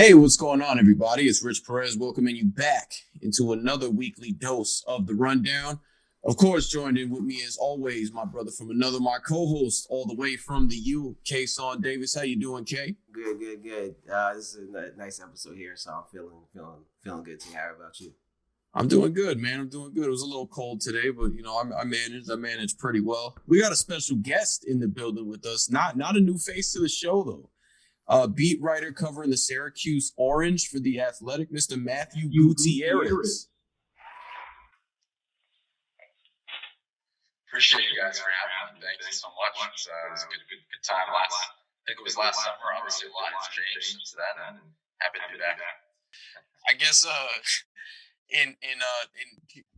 Hey, what's going on, everybody? It's Rich Perez welcoming you back into another weekly dose of the rundown. Of course, joined in with me as always, my brother from another, my co-host all the way from the U, Kayson Davis. How you doing, Kay? Good. This is a nice episode here, so I'm feeling good. How about you? I'm doing good, man. I'm doing good. It was a little cold today, but I managed. I managed pretty well. We got a special guest in the building with us. Not a new face to the show though. Beat writer covering the Syracuse Orange for the Athletic, Mr. Matthew Gutierrez. Appreciate you guys for having me. Thank you so much. It was a good time I think it was last summer. Obviously, a lot has changed since then, and happy to be back. I guess in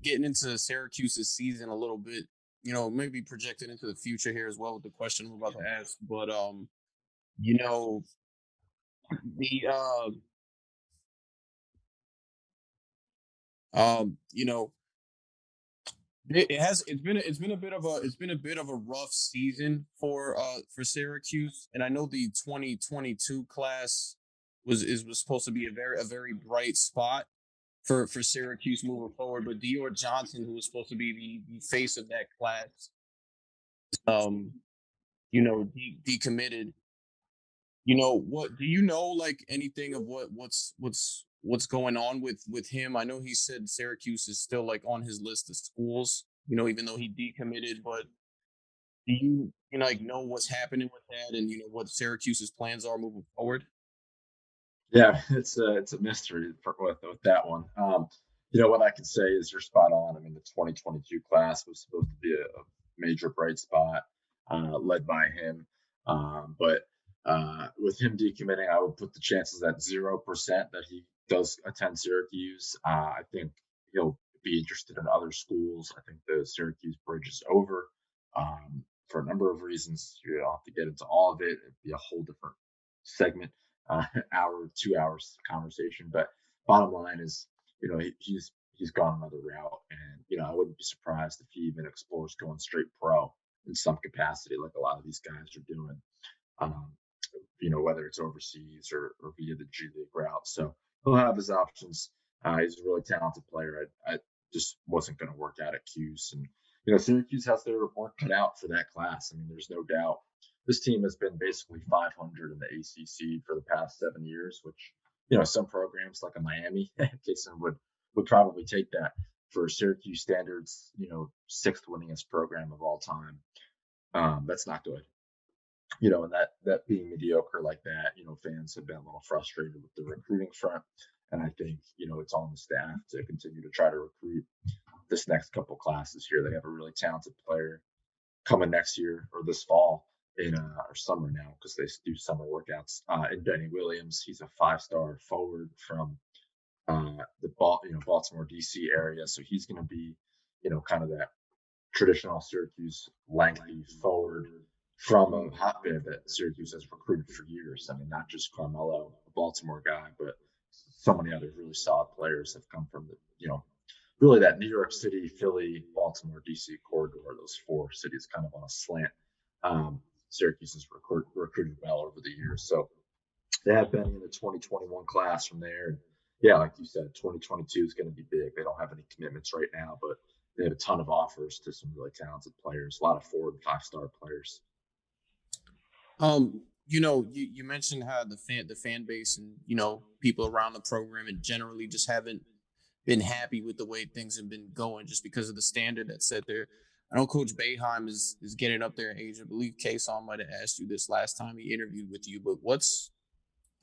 getting into Syracuse's season a little bit, maybe projected into the future here as well with the question I'm about to ask. But you know, the you know, it's been a bit of a rough season for Syracuse, and I know the 2022 class was supposed to be a very bright spot for Syracuse moving forward, but Dior Johnson, who was supposed to be the face of that class, um, decommitted. What do you know, like anything of what's going on with him? I know he said Syracuse is still like on his list of schools, even though he decommitted, but do you like know what's happening with that and what Syracuse's plans are moving forward? Yeah, it's a mystery with that one. What I can say is you're spot on. I mean, the 2022 class was supposed to be a major bright spot, led by him. But with him decommitting, I would put the chances at 0% that he does attend Syracuse. I think he'll be interested in other schools. I think the Syracuse bridge is over, for a number of reasons. You don't have to get into all of it. It'd be a whole different segment, hour, 2 hours conversation. But bottom line is, he's gone another route, and I wouldn't be surprised if he even explores going straight pro in some capacity, like a lot of these guys are doing. Um, whether it's overseas or via the G League route. So he'll have his options. He's a really talented player. I just wasn't going to work out at Cuse, and Syracuse has their work cut out for that class. I mean, there's no doubt. This team has been basically 500 in the ACC for the past 7 years, which some programs like a Miami, Kayson would probably take that. For Syracuse standards, sixth winningest program of all time. That's not good. And that being mediocre like that, fans have been a little frustrated with the recruiting front. And I think, it's on the staff to continue to try to recruit this next couple classes here. They have a really talented player coming next year or this fall in or summer now, because they do summer workouts. In Benny Williams, he's a 5-star forward from the Baltimore DC area. So he's going to be, kind of that traditional Syracuse lengthy forward from a hotbed that Syracuse has recruited for years. I mean, not just Carmelo, a Baltimore guy, but so many other really solid players have come from really that New York City, Philly, Baltimore, DC corridor. Those four cities kind of on a slant. Syracuse has recruited well over the years. So they have been in the 2021 class from there. And yeah, like you said, 2022 is going to be big. They don't have any commitments right now, but they have a ton of offers to some really talented players, a lot of 4- and 5-star players. You mentioned how the fan base and people around the program and generally just haven't been happy with the way things have been going just because of the standard that's set there. I know Coach Boeheim is getting up there in age. I believe Kayson might have asked you this last time he interviewed with you, but what's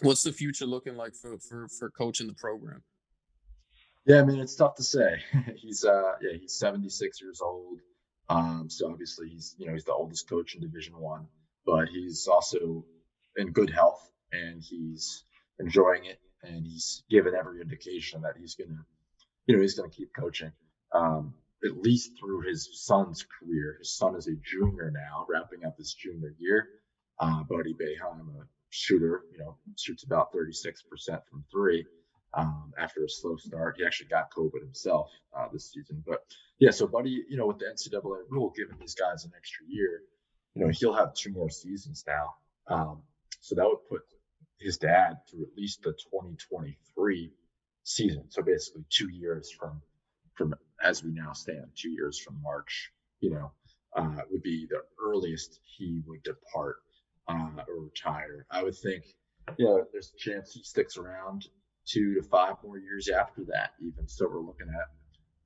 the future looking like for coaching the program? Yeah, I mean, it's tough to say. He's 76 years old. So obviously he's the oldest coach in Division One, but he's also in good health and he's enjoying it, and he's given every indication that he's gonna keep coaching, at least through his son's career. His son is a junior now, wrapping up his junior year. Buddy Boeheim, a shooter, shoots about 36% from three. After a slow start, he actually got COVID himself this season. But yeah, so Buddy, with the NCAA rule giving these guys an extra year, he'll have 2 more seasons now. So that would put his dad through at least the 2023 season. So basically 2 years from as we now stand, 2 years from March, would be the earliest he would depart or retire. I would think, there's a chance he sticks around 2 to 5 more years after that, even. So we're looking at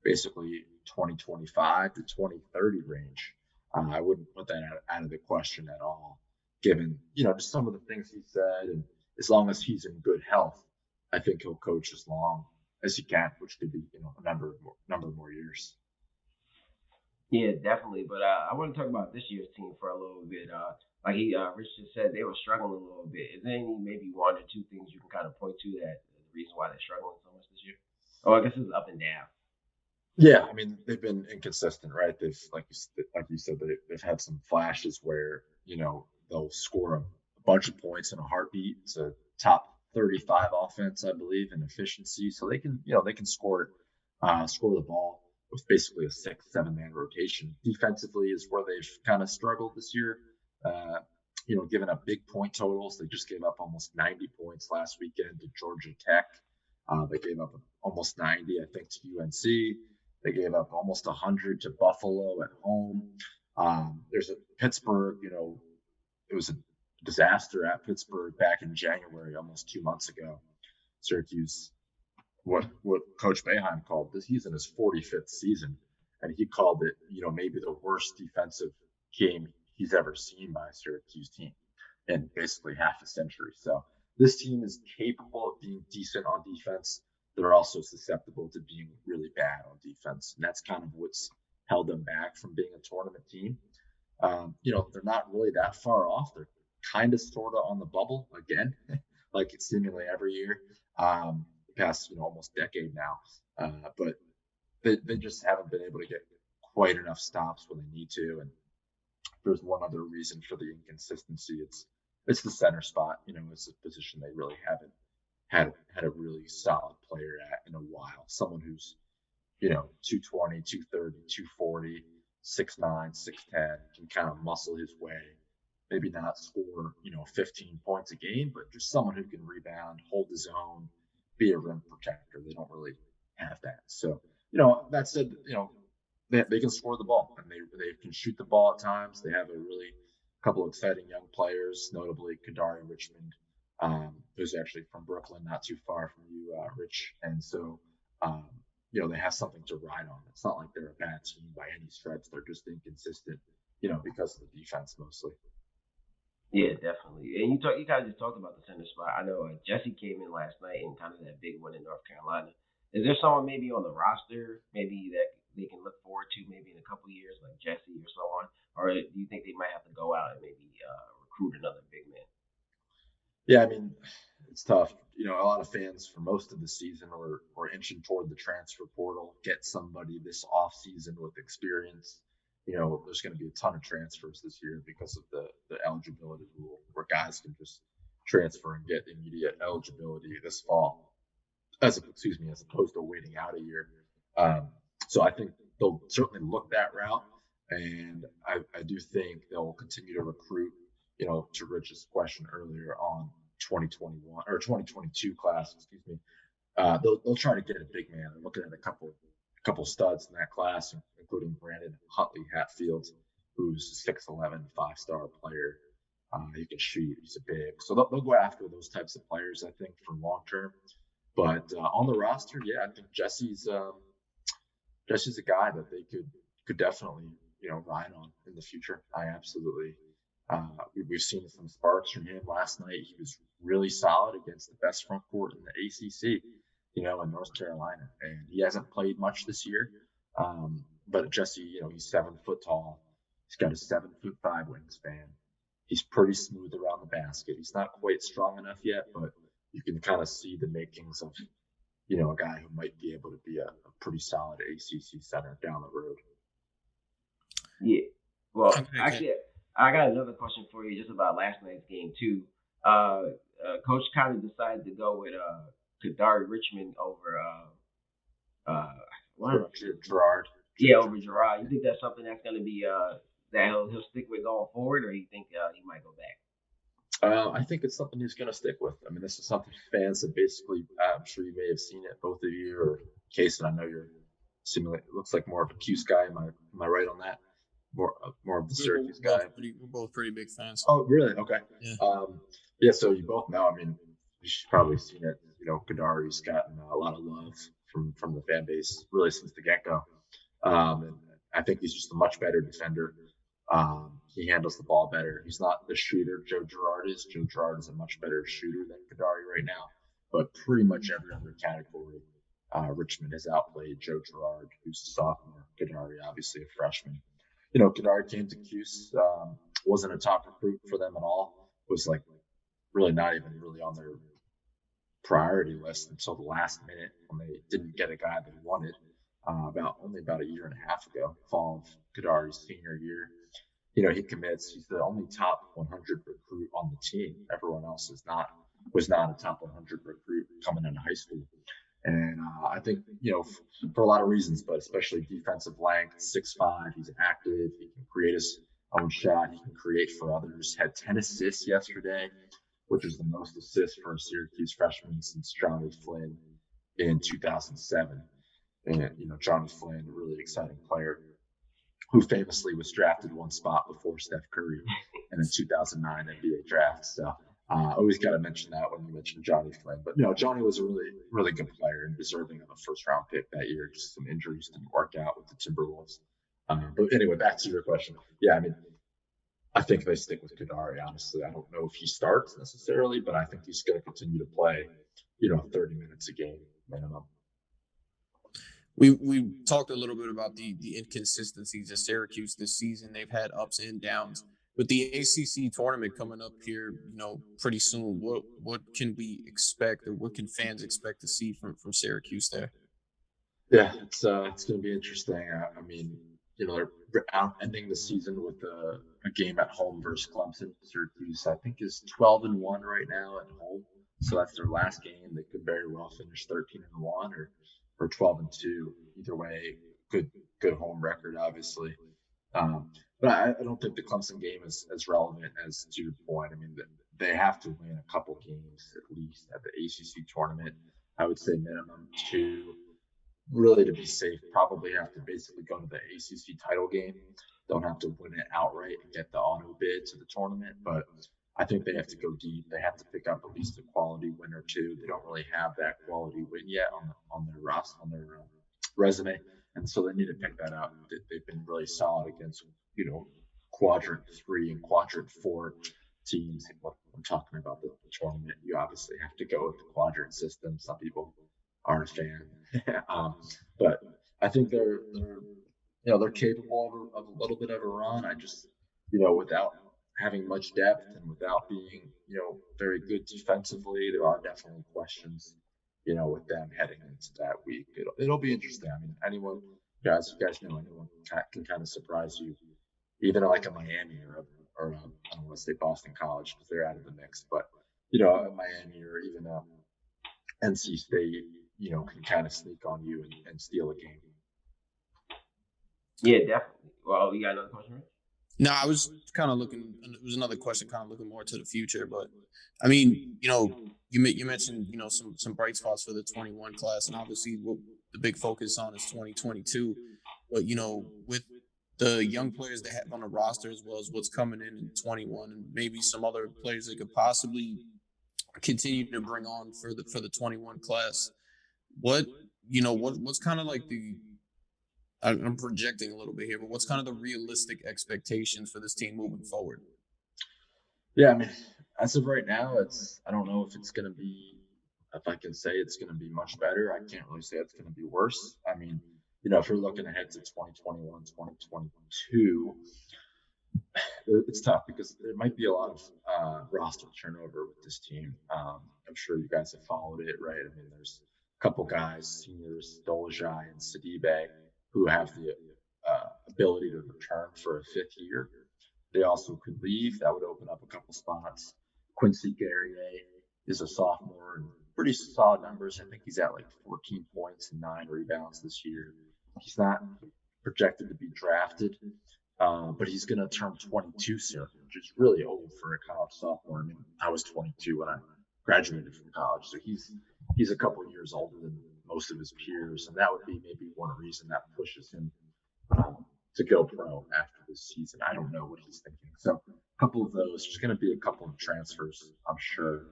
basically 2025 to 2030 range. I wouldn't put that out of the question at all, given, just some of the things he said. And as long as he's in good health, I think he'll coach as long as he can, which could be, a number more years. Yeah, definitely. But I want to talk about this year's team for a little bit. Like Rich just said, they were struggling a little bit. Is there any maybe one or two things you can kind of point to that the reason why they're struggling so much this year? Oh, I guess it's up and down. Yeah, I mean, they've been inconsistent, right? They've, like you said, they've had some flashes where they'll score a bunch of points in a heartbeat. It's a top 35 offense, I believe, in efficiency. So they can score the ball with basically a 6-7 man rotation. Defensively is where they've kind of struggled this year. Giving up big point totals. They just gave up almost 90 points last weekend to Georgia Tech. They gave up almost 90, I think, to UNC. They gave up almost 100 to Buffalo at home. There's a Pittsburgh, it was a disaster at Pittsburgh back in January, almost 2 months ago. Syracuse, what Coach Boeheim called this, he's in his 45th season, and he called it, maybe the worst defensive game he's ever seen by a Syracuse team in basically half a century. So this team is capable of being decent on defense. They're also susceptible to being really bad on defense. And that's kind of what's held them back from being a tournament team. They're not really that far off. They're kind of sort of on the bubble again, like it's seemingly every year, the past, almost decade now. But they just haven't been able to get quite enough stops when they need to. And there's one other reason for the inconsistency. It's the center spot. It's a position they really haven't had a really solid player at in a while. Someone who's, 220, 230, 240, 6'9", 6'10", can kind of muscle his way. Maybe not score, 15 points a game, but just someone who can rebound, hold his own, be a rim protector. They don't really have that. So, that said, they can score the ball, and they can shoot the ball at times. They have a really couple of exciting young players, notably Kadari Richmond, who's actually from Brooklyn, not too far from you, Rich. And so, they have something to ride on. It's not like they're a bad team by any stretch. They're just inconsistent, because of the defense mostly. Yeah, definitely. And you kind of just talked about the center spot. I know Jesse came in last night and kind of that big one in North Carolina. Is there someone maybe on the roster maybe that they can look forward to maybe in a couple of years, like Jesse or so on? Or do you think they might have to go out and maybe recruit another big man? Yeah, I mean, it's tough. A lot of fans for most of the season were inching toward the transfer portal, get somebody this off season with experience. There's going to be a ton of transfers this year because of the eligibility rule, where guys can just transfer and get immediate eligibility this fall, as opposed to waiting out a year. So I think they'll certainly look that route, and I do think they'll continue to recruit. To Rich's question earlier on 2021 or 2022 class, they'll try to get a big man. They're looking at a couple studs in that class, including Brandon Huntley Hatfield, who's 6'11", 5-star player. He can shoot. He's a big. So they'll go after those types of players, I think, for long term. But on the roster, yeah, I think Jesse's a guy that they could definitely ride on in the future. I absolutely. We've seen some sparks from him last night. He was really solid against the best front court in the ACC, in North Carolina, and he hasn't played much this year. But Jesse, he's 7 foot tall. He's got a 7'5" wingspan. He's pretty smooth around the basket. He's not quite strong enough yet, but you can kind of see the makings of, a guy who might be able to be a pretty solid ACC center down the road. Yeah. Well, actually, I got another question for you just about last night's game too. Coach kind of decided to go with Kadari Richmond over Gerard. Yeah, over Gerard. You think that's something that's going to be that he'll stick with going forward, or you think he might go back? I think it's something he's going to stick with. I mean, this is something fans have basically, I'm sure you may have seen it, both of you, or Kayson, I know you're it looks like more of a Cuse guy. Am I right on that? More of the Syracuse guy. We're both pretty big fans. Oh, really? Okay. Yeah. Yeah, so you both know, I mean, you've probably seen it, Kadari's gotten a lot of love from the fan base really since the get-go. And I think he's just a much better defender. He handles the ball better. He's not the shooter Joe Girard is. Joe Girard is a much better shooter than Kadari right now. But pretty much every other category, Richmond has outplayed Joe Girard, who's a sophomore. Kadari, obviously a freshman. Kadari came to Cuse, wasn't a top recruit for them at all. Was like really not even really on their priority list until the last minute when they didn't get a guy they wanted. About a year and a half ago, fall of Kadari's senior year. He commits. He's the only top 100 recruit on the team. Everyone else was not a top 100 recruit coming into high school. And I think, for a lot of reasons, but especially defensive length, 6'5", he's active. He can create his own shot. He can create for others. Had 10 assists yesterday, which is the most assists for a Syracuse freshman since Johnny Flynn in 2007. And, Johnny Flynn, a really exciting player who famously was drafted one spot before Steph Curry in the 2009 NBA draft. So always got to mention that when you mention Johnny Flynn. But, Johnny was a really, really good player and deserving of a first-round pick that year. Just some injuries didn't work out with the Timberwolves. But anyway, back to your question. Yeah, I mean, I think they stick with Kadari, honestly. I don't know if he starts necessarily, but I think he's going to continue to play, 30 minutes a game minimum. We talked a little bit about the inconsistencies of Syracuse this season. They've had ups and downs. With the ACC tournament coming up here, pretty soon, what can we expect, or what can fans expect to see from Syracuse there? Yeah, it's going to be interesting. I mean, they're ending the season with a game at home versus Clemson. Syracuse, I think, is 12-1 right now at home, so that's their last game. They could very well finish 13-1 or 12-2. Either way, good home record, obviously. But I don't think the Clemson game is as relevant as to your point. I mean, they have to win a couple games at least at the ACC tournament. I would say minimum 2. Really, to be safe, probably have to basically go to the ACC title game. Don't have to win it outright and get the auto bid to the tournament, but I think they have to go deep. They have to pick up at least a quality win or two. They don't really have that quality win yet on their roster, on their resume, and so they need to pick that up. They've been really solid against quadrant 3 and quadrant 4 teams. When I'm talking about the tournament, you obviously have to go with the quadrant system. Some people aren't a fan, but I think they're capable of a little bit of a run. I just without having much depth and without being very good defensively, there are definitely questions with them heading into that week. It'll be interesting. I mean, you guys know, anyone can kind of surprise you, even like a Miami or I don't want to say Boston College because they're out of the mix, but a Miami or even a NC State, can kind of sneak on you and steal a game. Yeah, definitely. Well, you got another question, Rich? No, I was kind of looking. It was another question, kind of looking more to the future. But I mean, you mentioned some bright spots for the 21 class, and obviously what the big focus on is 2022. But with the young players they have on the roster, as well as what's coming in 21, and maybe some other players they could possibly continue to bring on for the 21 class. What's kind of like I'm projecting a little bit here, but what's kind of the realistic expectations for this team moving forward? Yeah, I mean, as of right now, I don't know if it's going to be, if I can say it's going to be much better. I can't really say it's going to be worse. I mean, if you're looking ahead to 2021, 2022, it's tough because there might be a lot of roster turnover with this team. I'm sure you guys have followed it, right? I mean, there's a couple guys, seniors, Dolajai and Sidibe, who have the ability to return for a 5th year. They also could leave. That would open up a couple spots. Quincy Guerrier is a sophomore and pretty solid numbers. I think he's at like 14 points and 9 rebounds this year. He's not projected to be drafted, but he's going to turn 22 soon, which is really old for a college sophomore. I mean, I was 22 when I graduated from college, so he's a couple of years older than most of his peers, and that would be maybe one reason that pushes him to go pro after this season. I don't know what he's thinking. So a couple of those. There's going to be a couple of transfers, I'm sure,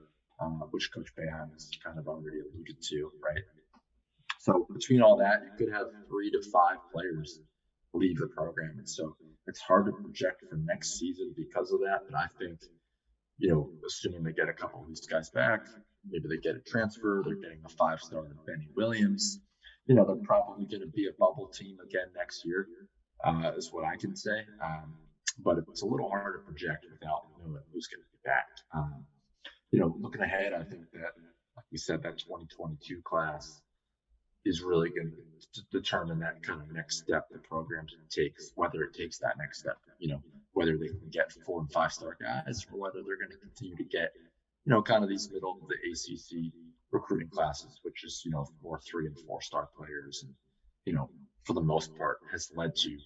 which Coach Boeheim has kind of already alluded to, right? So between all that, you could have 3 to 5 players leave the program, and so it's hard to project for next season because of that. But I think, assuming they get a couple of these guys back, maybe they get a transfer, they're getting a 5-star Benny Williams. They're probably going to be a bubble team again next year, is what I can say. But it's a little hard to project without knowing who's going to be back. Looking ahead, I think that, like we said, that 2022 class is really going to determine that kind of next step the program takes, whether it takes that next step, whether they can get 4 and 5-star guys or whether they're going to continue to get, kind of these middle of the ACC recruiting classes, which is, more 3 and 4-star players. And, for the most part has led to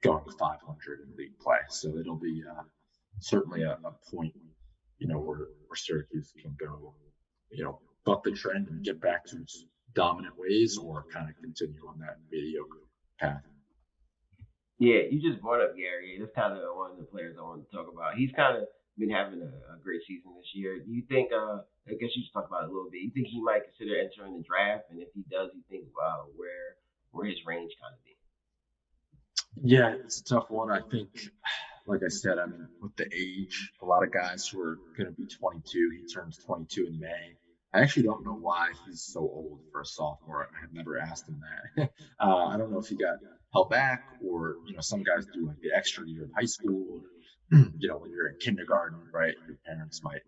going 500 in league play. So it'll be certainly a point, where Syracuse can go, buck the trend and get back to its dominant ways or kind of continue on that mediocre path. Yeah, you just brought up Gary. That's kind of one of the players I wanted to talk about. He's kind of been having a great season this year. Do you think, I guess you just talked about it a little bit, you think he might consider entering the draft? And if he does, you think where his range kind of be? Yeah, it's a tough one. I think, like I said, I mean, with the age, a lot of guys who are going to be 22, he turns 22 in May. I actually don't know why he's so old for a sophomore. I have never asked him that. I don't know if he got held back or, some guys do like the extra year of high school. When you're in kindergarten, right? Your parents might,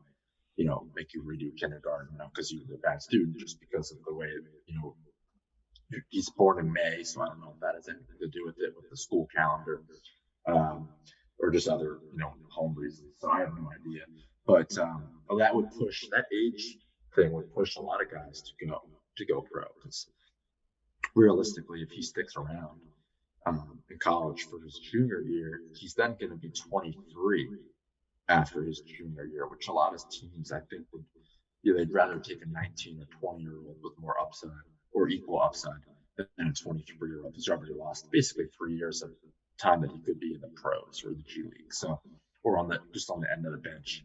make you redo kindergarten, because you were a bad student just because of the way, he's born in May. So I don't know if that has anything to do with it, with the school calendar, or just other, home reasons. So I have no idea. But that would push, that age thing would push a lot of guys to go pro, because realistically, if he sticks around in college for his junior year, he's then going to be 23 after his junior year, which a lot of teams, I think, would they'd rather take a 19 or 20-year-old with more upside or equal upside than a 23-year-old who's already lost basically 3 years of time that he could be in the pros or the G League. So, or on the end of the bench,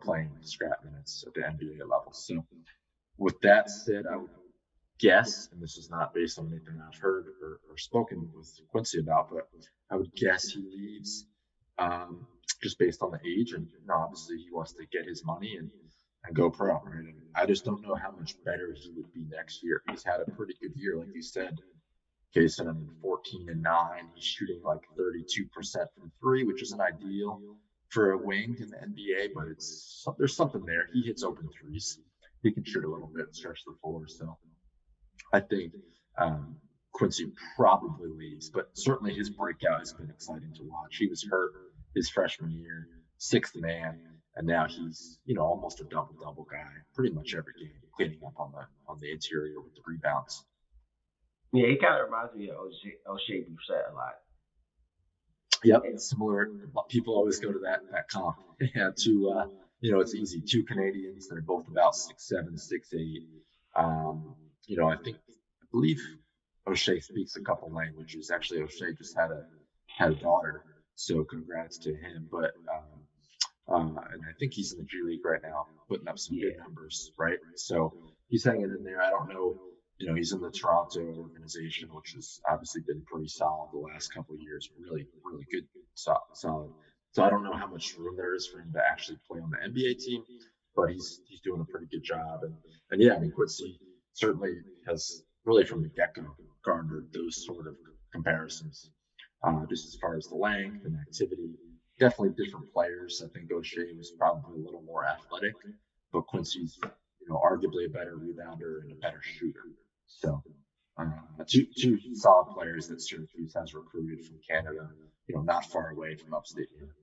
playing scrap minutes at the NBA level. So with that said, I would guess, and this is not based on anything I've heard or spoken with Quincy about, but I would guess he leaves just based on the age. And obviously he wants to get his money and go pro. Right? And I just don't know how much better he would be next year. He's had a pretty good year, like you said, Kayson. I mean, 14 and 9. He's shooting like 32% from 3, which isn't ideal for a wing in the NBA, but there's something there. He hits open threes. He can shoot a little bit, stretch the floor. So I think Quincy probably leaves, but certainly his breakout has been exciting to watch. He was hurt his freshman year, 6th man, and now he's almost a double guy, pretty much every game, cleaning up on the interior with the rebounds. Yeah, he kind of reminds me of O'Shea Brissett a lot. Yep, similar. People always go to that comp. Yeah, it's easy. 2 Canadians. They're both about 6'7", 6'8". I believe O'Shea speaks a couple languages. Actually, O'Shea just had a daughter, so congrats to him. But and I think he's in the G League right now, putting up some good numbers, right? So he's hanging in there. I don't know. He's in the Toronto organization, which has obviously been pretty solid the last couple of years. Really, really good, solid. So I don't know how much room there is for him to actually play on the NBA team, but he's doing a pretty good job. And yeah, I mean, Quincy certainly has really from the get-go garnered those sort of comparisons, just as far as the length and activity. Definitely different players. I think O'Shea was probably a little more athletic, but Quincy's arguably a better rebounder and a better shooter. So two solid players that Syracuse has recruited from Canada, not far away from upstate New York.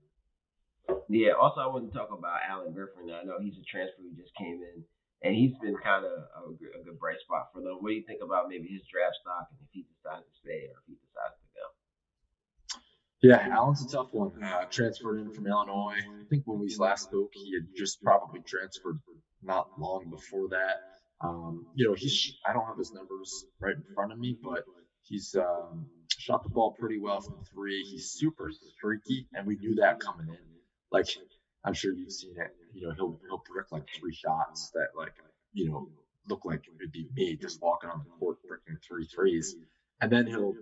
Yeah, also I want to talk about Alan Griffin. I know he's a transfer who just came in, and he's been kind of a good bright spot for them. What do you think about maybe his draft stock and if he decides to stay or if he decides to go? Yeah, Allen's a tough one. Transferred in from Illinois. I think when we last spoke, he had just probably transferred not long before that. I don't have his numbers right in front of me, but he's shot the ball pretty well from three. He's super streaky, and we knew that coming in. Like, I'm sure you've seen it. He'll brick like three shots that look like it'd be me just walking on the court bricking three threes, and then he'll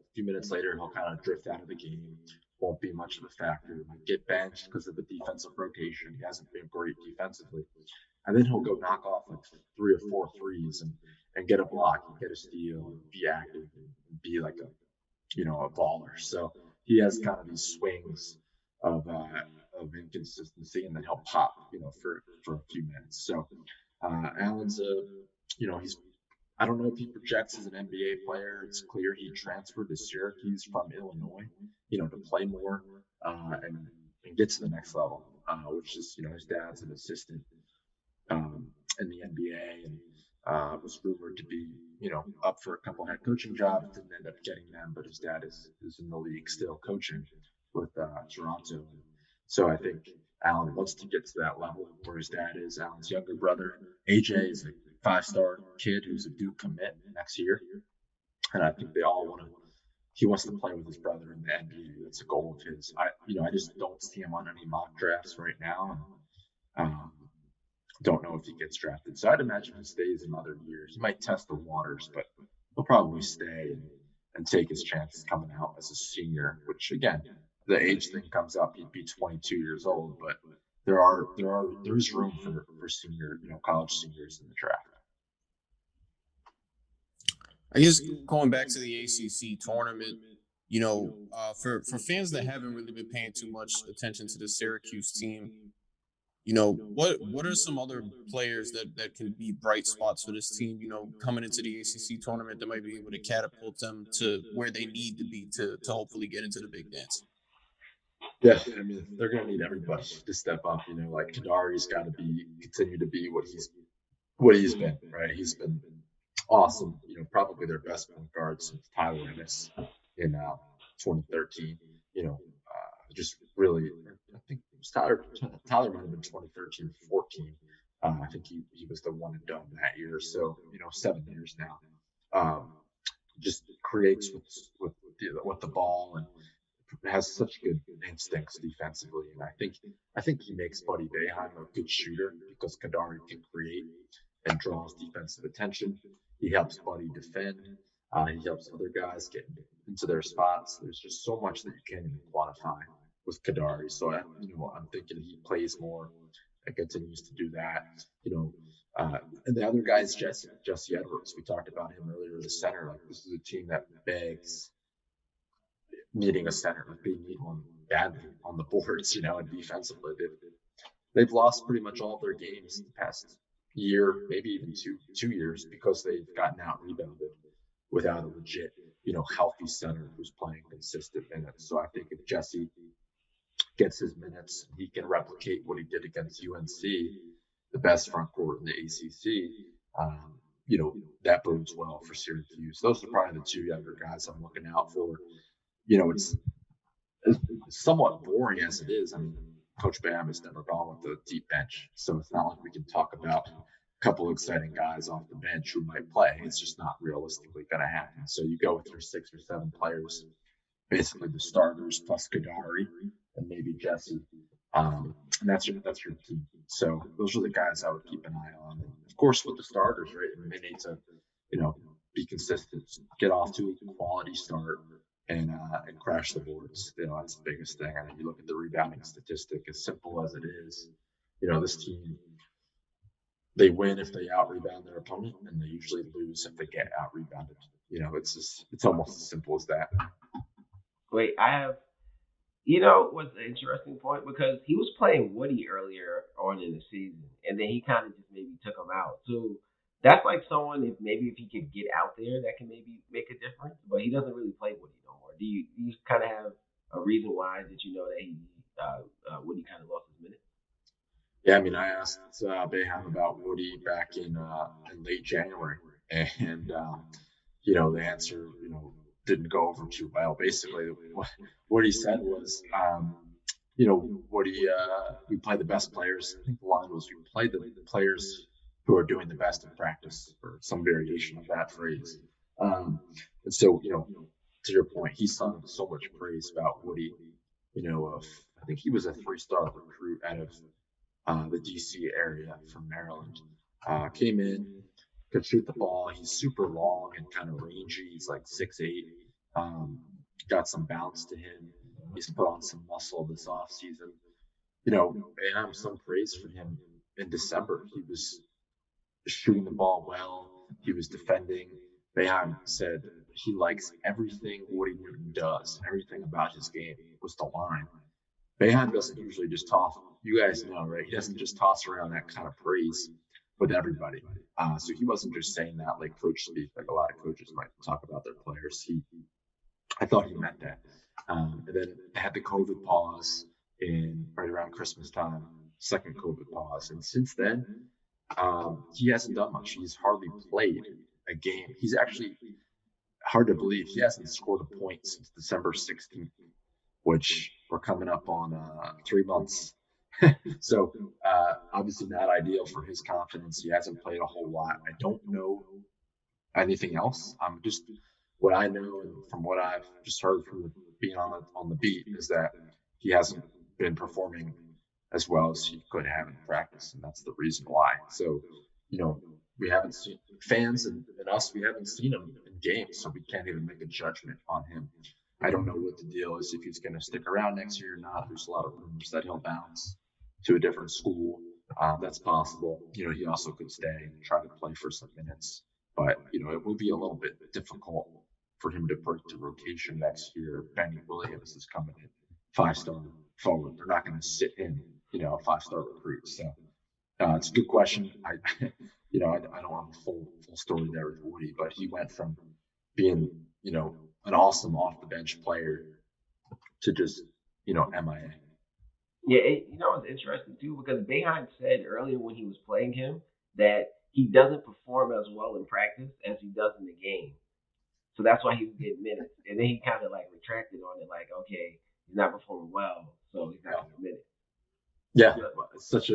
a few minutes later, he'll kind of drift out of the game. Won't be much of a factor. Might get benched because of the defensive rotation. He hasn't been great defensively. And then he'll go knock off like three or four threes and get a block and get a steal and be active and be like a baller. So he has kind of these swings of inconsistency, and then he'll pop for a few minutes. So Allen's he's I don't know if he projects as an NBA player. It's clear he transferred to Syracuse from Illinois, to play more and get to the next level, which is, his dad's an assistant in the NBA and was rumored to be, up for a couple head coaching jobs. Didn't end up getting them, but his dad is in the league still coaching with Toronto. So I think Allen wants to get to that level where his dad is. Allen's younger brother, AJ, is a five-star kid who's a Duke commit next year. And I think they all he wants to play with his brother in the NBA. That's a goal of his. I just don't see him on any mock drafts right now. And, don't know if he gets drafted. So I'd imagine he stays another year. He might test the waters, but he'll probably stay and take his chances coming out as a senior, which again, the age thing comes up, he'd be 22 years old, but there's room for senior, college seniors in the draft. I guess going back to the ACC tournament, for fans that haven't really been paying too much attention to the Syracuse team, what are some other players that can be bright spots for this team, coming into the ACC tournament that might be able to catapult them to where they need to be to hopefully get into the big dance? Yeah, I mean, they're going to need everybody to step up. Like Kadari's got to continue to be what he's been, right? He's been awesome. Probably their best point guard since Tyler Ennis in 2013. Just really, I think Tyler might have been 2013, 14. I think he was the one and done that year. So 7 years now. Just creates with the ball and has such good instincts defensively, and I think he makes Buddy Boeheim a good shooter because Kadari can create and draws defensive attention. He helps Buddy defend. He helps other guys get into their spots. There's just so much that you can't even quantify with Kadari. So I'm thinking he plays more and continues to do that. And the other guy is Jesse Edwards. We talked about him earlier, the center. Like, this is a team that begs needing a center. Like, they need one badly on the boards, and defensively. They've lost pretty much all of their games in the past year, maybe even two years, because they've gotten out rebounded without a legit, healthy center who's playing consistent minutes. So I think if Jesse gets his minutes, he can replicate what he did against UNC, the best front court in the ACC. That bodes well for Syracuse. Those are probably the two younger guys I'm looking out for. It's somewhat boring as it is. I mean, Coach Bam has never gone with a deep bench, so it's not like we can talk about a couple exciting guys off the bench who might play. It's just not realistically going to happen. So you go with your 6 or 7 players, basically the starters plus Kadari and maybe Jesse, and that's your team. So those are the guys I would keep an eye on. And of course, with the starters, right? I mean, they need to, be consistent, get off to a quality start, and crash the boards. That's the biggest thing. I mean, you look at the rebounding statistic, as simple as it is. This team, they win if they out rebound their opponent, and they usually lose if they get out rebounded. It's almost as simple as that. Wait, I have, what's an interesting point, because he was playing Woody earlier on in the season, and then he kind of just maybe took him out. So that's like someone, if he could get out there, that can maybe make a difference. But he doesn't really play Woody no more. Do you kind of have a reason why that that Woody kind of lost his minutes? Yeah, I mean, I asked Boeheim about Woody back in late January, and the answer, didn't go over too well. Basically, what he said was, we play the best players. I think the line was, we play the players who are doing the best in practice, or some variation of that phrase. And so, to your point, he sung so much praise about Woody. I think he was a 3-star recruit out of the DC area from Maryland. Came in, could shoot the ball. He's super long and kind of rangy. He's like 6'8". Got some bounce to him. He's put on some muscle this offseason. And I'm some praise for him in December. He was shooting the ball well. He was defending. Boeheim said he likes everything Woody Newton does. Everything about his game was the line. Boeheim doesn't usually just toss. You guys know, right? He doesn't just toss around that kind of praise with everybody. So he wasn't just saying that like coach speak, like a lot of coaches might talk about their players. I thought he meant that. And then they had the COVID pause right around Christmas time, second COVID pause. And since then, he hasn't done much. He's hardly played a game. He's actually, hard to believe, he hasn't scored a point since December 16th, which we're coming up on 3 months. So obviously not ideal for his confidence. He hasn't played a whole lot. I don't know anything else. Just what I know, and from what I've just heard from being on the beat, is that he hasn't been performing as well as he could have in practice, and that's the reason why. So, we haven't seen fans and us. We haven't seen him in games, so we can't even make a judgment on him. I don't know what the deal is, if he's going to stick around next year or not. There's a lot of rumors that he'll bounce to a different school. That's possible. He also could stay and try to play for some minutes, but it will be a little bit difficult for him to break the rotation next year. Benny Williams is coming in, 5-star forward. They're not going to sit in, a 5-star recruit. So it's a good question. I don't have a full story there with Woody, but he went from being, an awesome off the bench player to just, MIA. Yeah, it's interesting too, because Boeheim said earlier when he was playing him that he doesn't perform as well in practice as he does in the game. So that's why he was getting minutes. And then he kind of like retracted on it, like, okay, he's not performing well, so he's not getting minutes. Yeah, it's such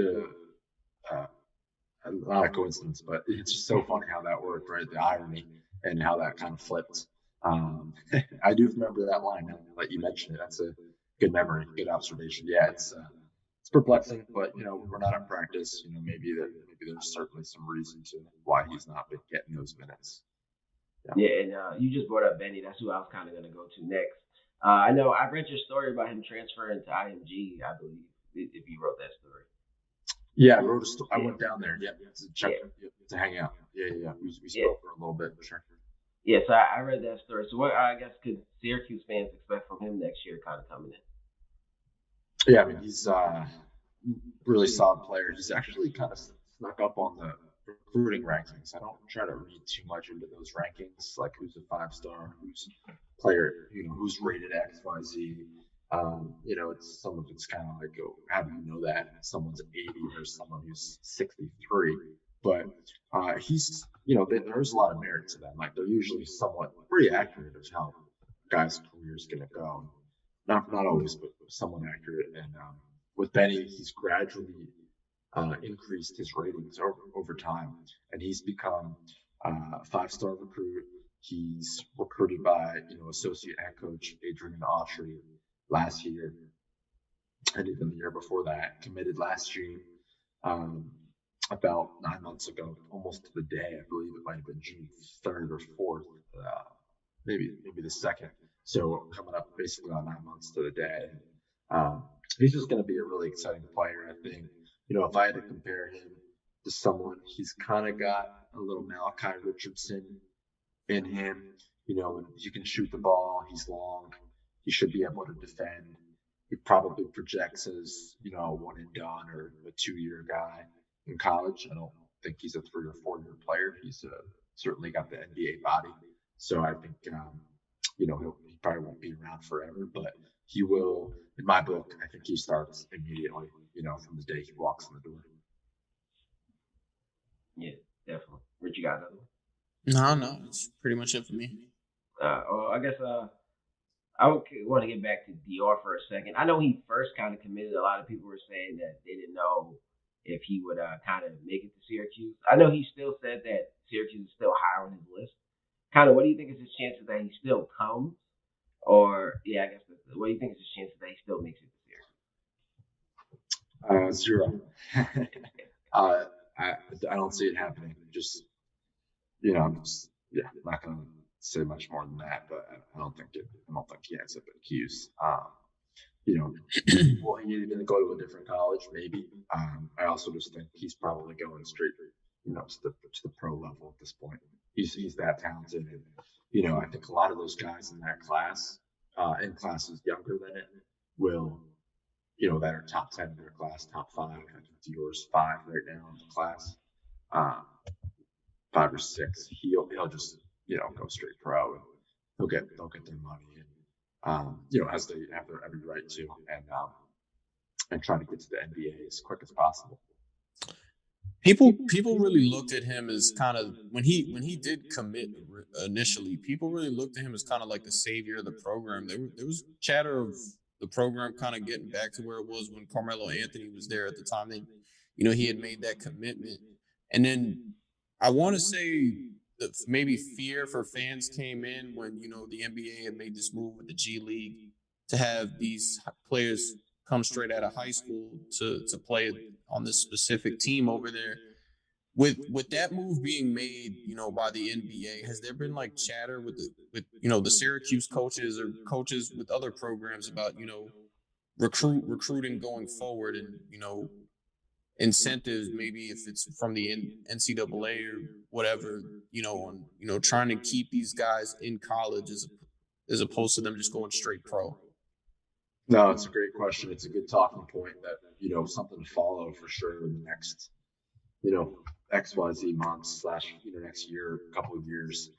not a coincidence, but it's just so funny how that worked, right? The irony and how that kind of flipped. I do remember that line now that you mentioned it. That's a good memory, good observation. Yeah, it's perplexing, but we're not at practice. Maybe there's certainly some reason to why he's not been getting those minutes. Yeah, and you just brought up Benny. That's who I was kind of going to go to next. I know I read your story about him transferring to IMG, I believe, if you wrote that story. Yeah, I wrote a story. I went down there, to hang out. Yeah. We spoke for a little bit, for sure. Yeah, so I read that story. So what, I guess, could Syracuse fans expect from him next year kind of coming in? Yeah, I mean, he's a really solid player. He's actually kind of snuck up on the recruiting rankings. I don't try to read too much into those rankings, like who's a 5-star, who's player, who's rated X, Y, Z. It's some of it's kind of like, how do you know that someone's 80 versus someone who's 63? But he's, there's a lot of merit to them. Like, they're usually somewhat pretty accurate of how guys' careers going to go. Not always, but somewhat accurate. And with Benny, he's gradually increased his ratings over time, and he's become a 5-star recruit. He's recruited by associate head coach Adrian Autry last year, and even the year before that. Committed last June, about 9 months ago, almost to the day. I believe it might have been June 3rd or 4th, maybe the 2nd. So coming up basically on 9 months to the day. He's just going to be a really exciting player, I think. If I had to compare him to someone, he's kind of got a little Malachi Richardson in him. He can shoot the ball. He's long. He should be able to defend. He probably projects as, a one and done or a 2-year guy in college. I don't think he's a 3 or 4 year player. He's certainly got the NBA body. So I think, he probably won't be around forever, but he will, in my book, I think he starts immediately, from the day he walks in the door. Yeah, definitely. Rich, you got another one? No, it's pretty much it for me. Well, I guess I want to get back to Dior for a second. I know he first kind of committed. A lot of people were saying that they didn't know if he would kind of make it to Syracuse. I know he still said that Syracuse is still high on his list. Kind of, what do you think is his chances that he still comes? Or yeah, I guess what do you think is his chances that he still makes it to Syracuse? 0. uh, I don't see it happening. Just I'm just not gonna say much more than that. But I don't think he ends up at Hughes. Well, he's going to go to a different college, maybe. I also just think he's probably going straight, to the pro level at this point. He's that talented, and I think a lot of those guys in that class, in classes younger than it, will, that are top 10 in their class, top 5. I think Dior's 5 right now in the class, 5 or 6. He'll just go straight pro, and they'll get their money, and as they have their every right to, and try to get to the NBA as quick as possible. People really looked at him as kind of when he did commit initially. People really looked at him as kind of like the savior of the program. There was chatter of the program kind of getting back to where it was when Carmelo Anthony was there at the time. Then he had made that commitment, and then I want to say that maybe fear for fans came in when the NBA had made this move with the G League to have these players come straight out of high school to play on this specific team over there. With that move being made, by the NBA, has there been like chatter with the Syracuse coaches or coaches with other programs about recruiting going forward, and incentives, maybe if it's from the NCAA or whatever, on trying to keep these guys in college as opposed to them just going straight pro? No, it's a great question. It's a good talking point that something to follow for sure in the next XYZ months / next year, couple of years.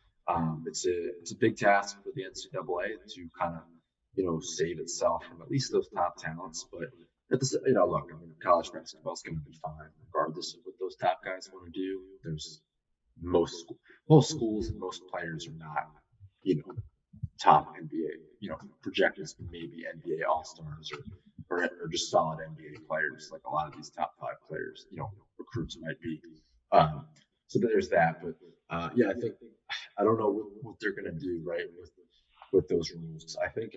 It's a big task for the NCAA to kind of save itself from at least those top talents. But at the look, I mean, college basketball is going to be fine regardless of what those top guys want to do. There's most schools and most players are not top NBA projected maybe NBA All Stars or just solid NBA players like a lot of these top 5 players recruits might be. So there's that, but I think I don't know what they're going to do right with those rules. I think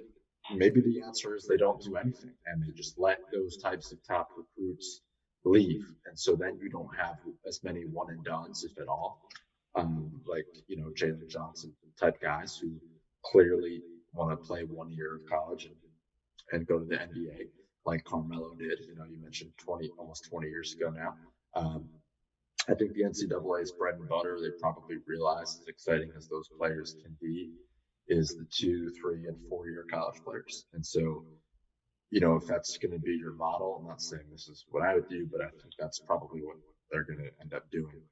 maybe the answer is they don't do anything and they just let those types of top recruits leave, and so then you don't have as many one and dones, if at all, like Jalen Johnson type guys who clearly want to play 1 year of college and go to the NBA like Carmelo did. You mentioned almost 20 years ago now. I think the NCAA's bread and butter, they probably realize, as exciting as those players can be, is the 2, 3, and 4 year college players. And so, if that's going to be your model, I'm not saying this is what I would do, but I think that's probably what they're going to end up doing,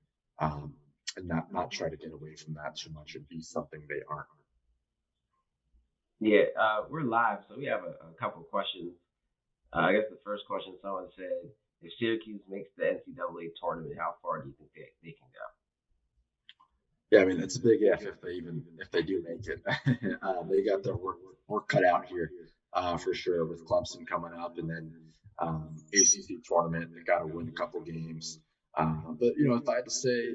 and not try to get away from that too much and be something they aren't. Yeah, we're live, so we have a couple of questions. I guess the first question, someone said, if Syracuse makes the NCAA tournament, how far do you think they can go? Yeah, I mean, it's a big if they do make it. They got their work cut out here for sure, with Clemson coming up, and then ACC tournament. They got to win a couple games. But if I had to say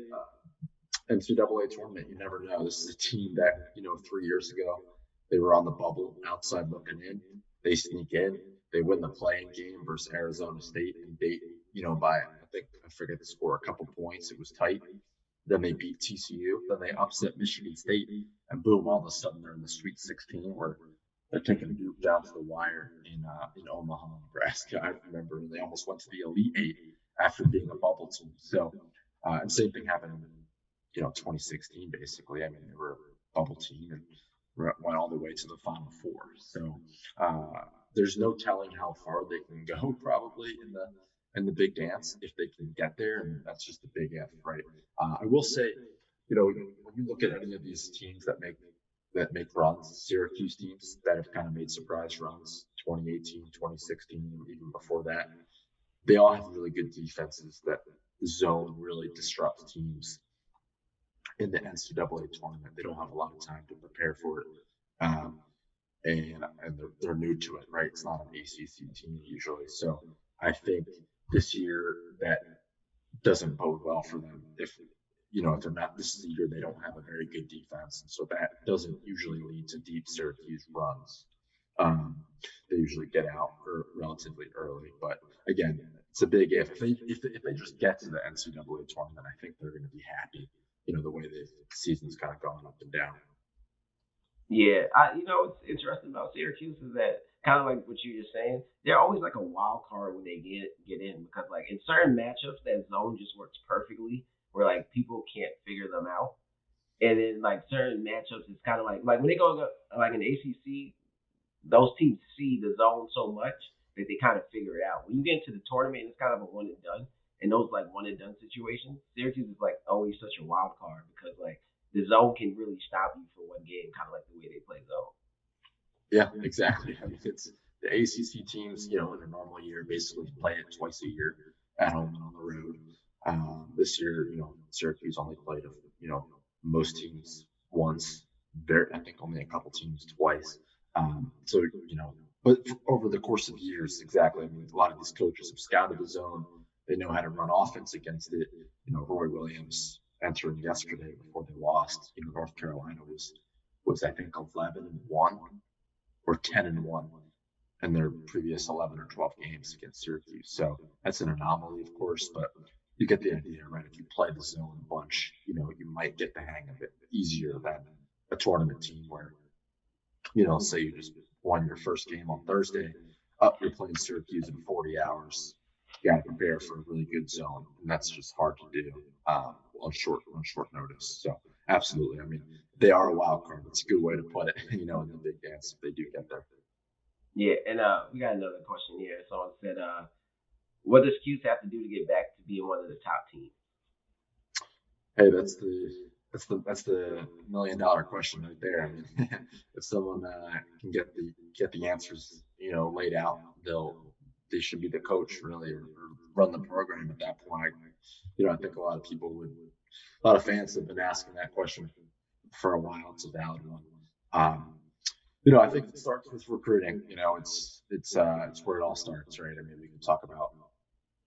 NCAA tournament, you never know. This is a team that 3 years ago they were on the bubble, outside looking in. They sneak in. They win the playing game versus Arizona State, and they, by I forget the score, a couple points. It was tight. Then they beat TCU. Then they upset Michigan State, and boom! All of a sudden they're in the Sweet 16, where they're taking Duke down to the wire in Omaha, Nebraska. I remember they almost went to the Elite Eight after being a bubble team. So, and same thing happened in 2016. Basically, I mean, they were a bubble team and went all the way to the Final Four. So there's no telling how far they can go, probably in the big dance, if they can get there, and that's just a big if, right? I will say, when you look at any of these teams that make runs, Syracuse teams that have kind of made surprise runs, 2018, 2016, even before that, they all have really good defenses that zone really disrupt teams in the NCAA tournament. They don't have a lot of time to prepare for it. And they're new to it, right? It's not an ACC team usually. So I think this year that doesn't bode well for them. If they're not, this is the year they don't have a very good defense. And so that doesn't usually lead to deep Syracuse runs. They usually get out relatively early. But again, it's a big if. If they just get to the NCAA tournament, I think they're going to be happy. The way the season's kind of gone up and down. Yeah, what's interesting about Syracuse is that kind of like what you were just saying, they're always like a wild card when they get in because like in certain matchups that zone just works perfectly where like people can't figure them out, and then like certain matchups it's kind of like when they go like in the ACC, those teams see the zone so much that they kind of figure it out. When you get into the tournament, it's kind of a one and done. And those like one and done situations, Syracuse is like always such a wild card because like the zone can really stop you for one game, kind of like the way they play zone. Yeah, exactly. I mean, it's the ACC teams, in a normal year, basically play it twice a year at home and on the road. This year, Syracuse only played, most teams once. I think only a couple teams twice. So, but over the course of years, exactly. I mean, a lot of these coaches have scouted the zone. They know how to run offense against it. Roy Williams entering yesterday before they lost. North Carolina was I think 11-1 or 10-1 in their previous 11 or 12 games against Syracuse. So that's an anomaly, of course, but you get the idea, right? If you play the zone a bunch, you might get the hang of it easier than a tournament team where, say you just won your first game on Thursday, you're playing Syracuse in 40 hours. You got to prepare for a really good zone, and that's just hard to do on short notice. So absolutely, I mean, they are a wild card. It's a good way to put it, in the big dance if they do get there. Yeah, and we got another question here. Someone said, what does Cuse have to do to get back to being one of the top teams? Hey, that's the $1 million question right there. I mean, if someone can get the answers, laid out, they should be the coach really, or run the program at that point. I think a lot of fans have been asking that question for a while. It's a valid one. I think it starts with recruiting. It's where it all starts, right? I mean, we can talk about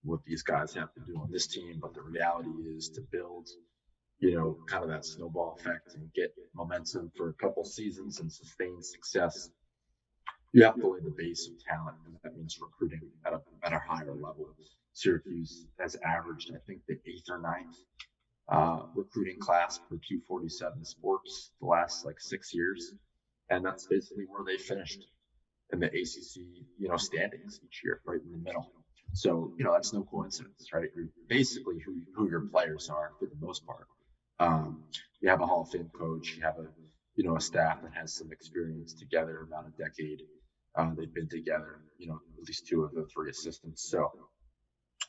what these guys have to do on this team, but the reality is to build, kind of that snowball effect and get momentum for a couple seasons and sustain success. You have to lay the base of talent, and that means recruiting at a higher level. Syracuse has averaged, I think, the 8th or 9th recruiting class per 247 sports the last 6 years, and that's basically where they finished in the ACC, standings each year, right in the middle. So that's no coincidence, right? You're basically who your players are for the most part. You have a Hall of Fame coach. You have a staff that has some experience together, about a decade. They've been together, at least 2 of the 3 assistants. So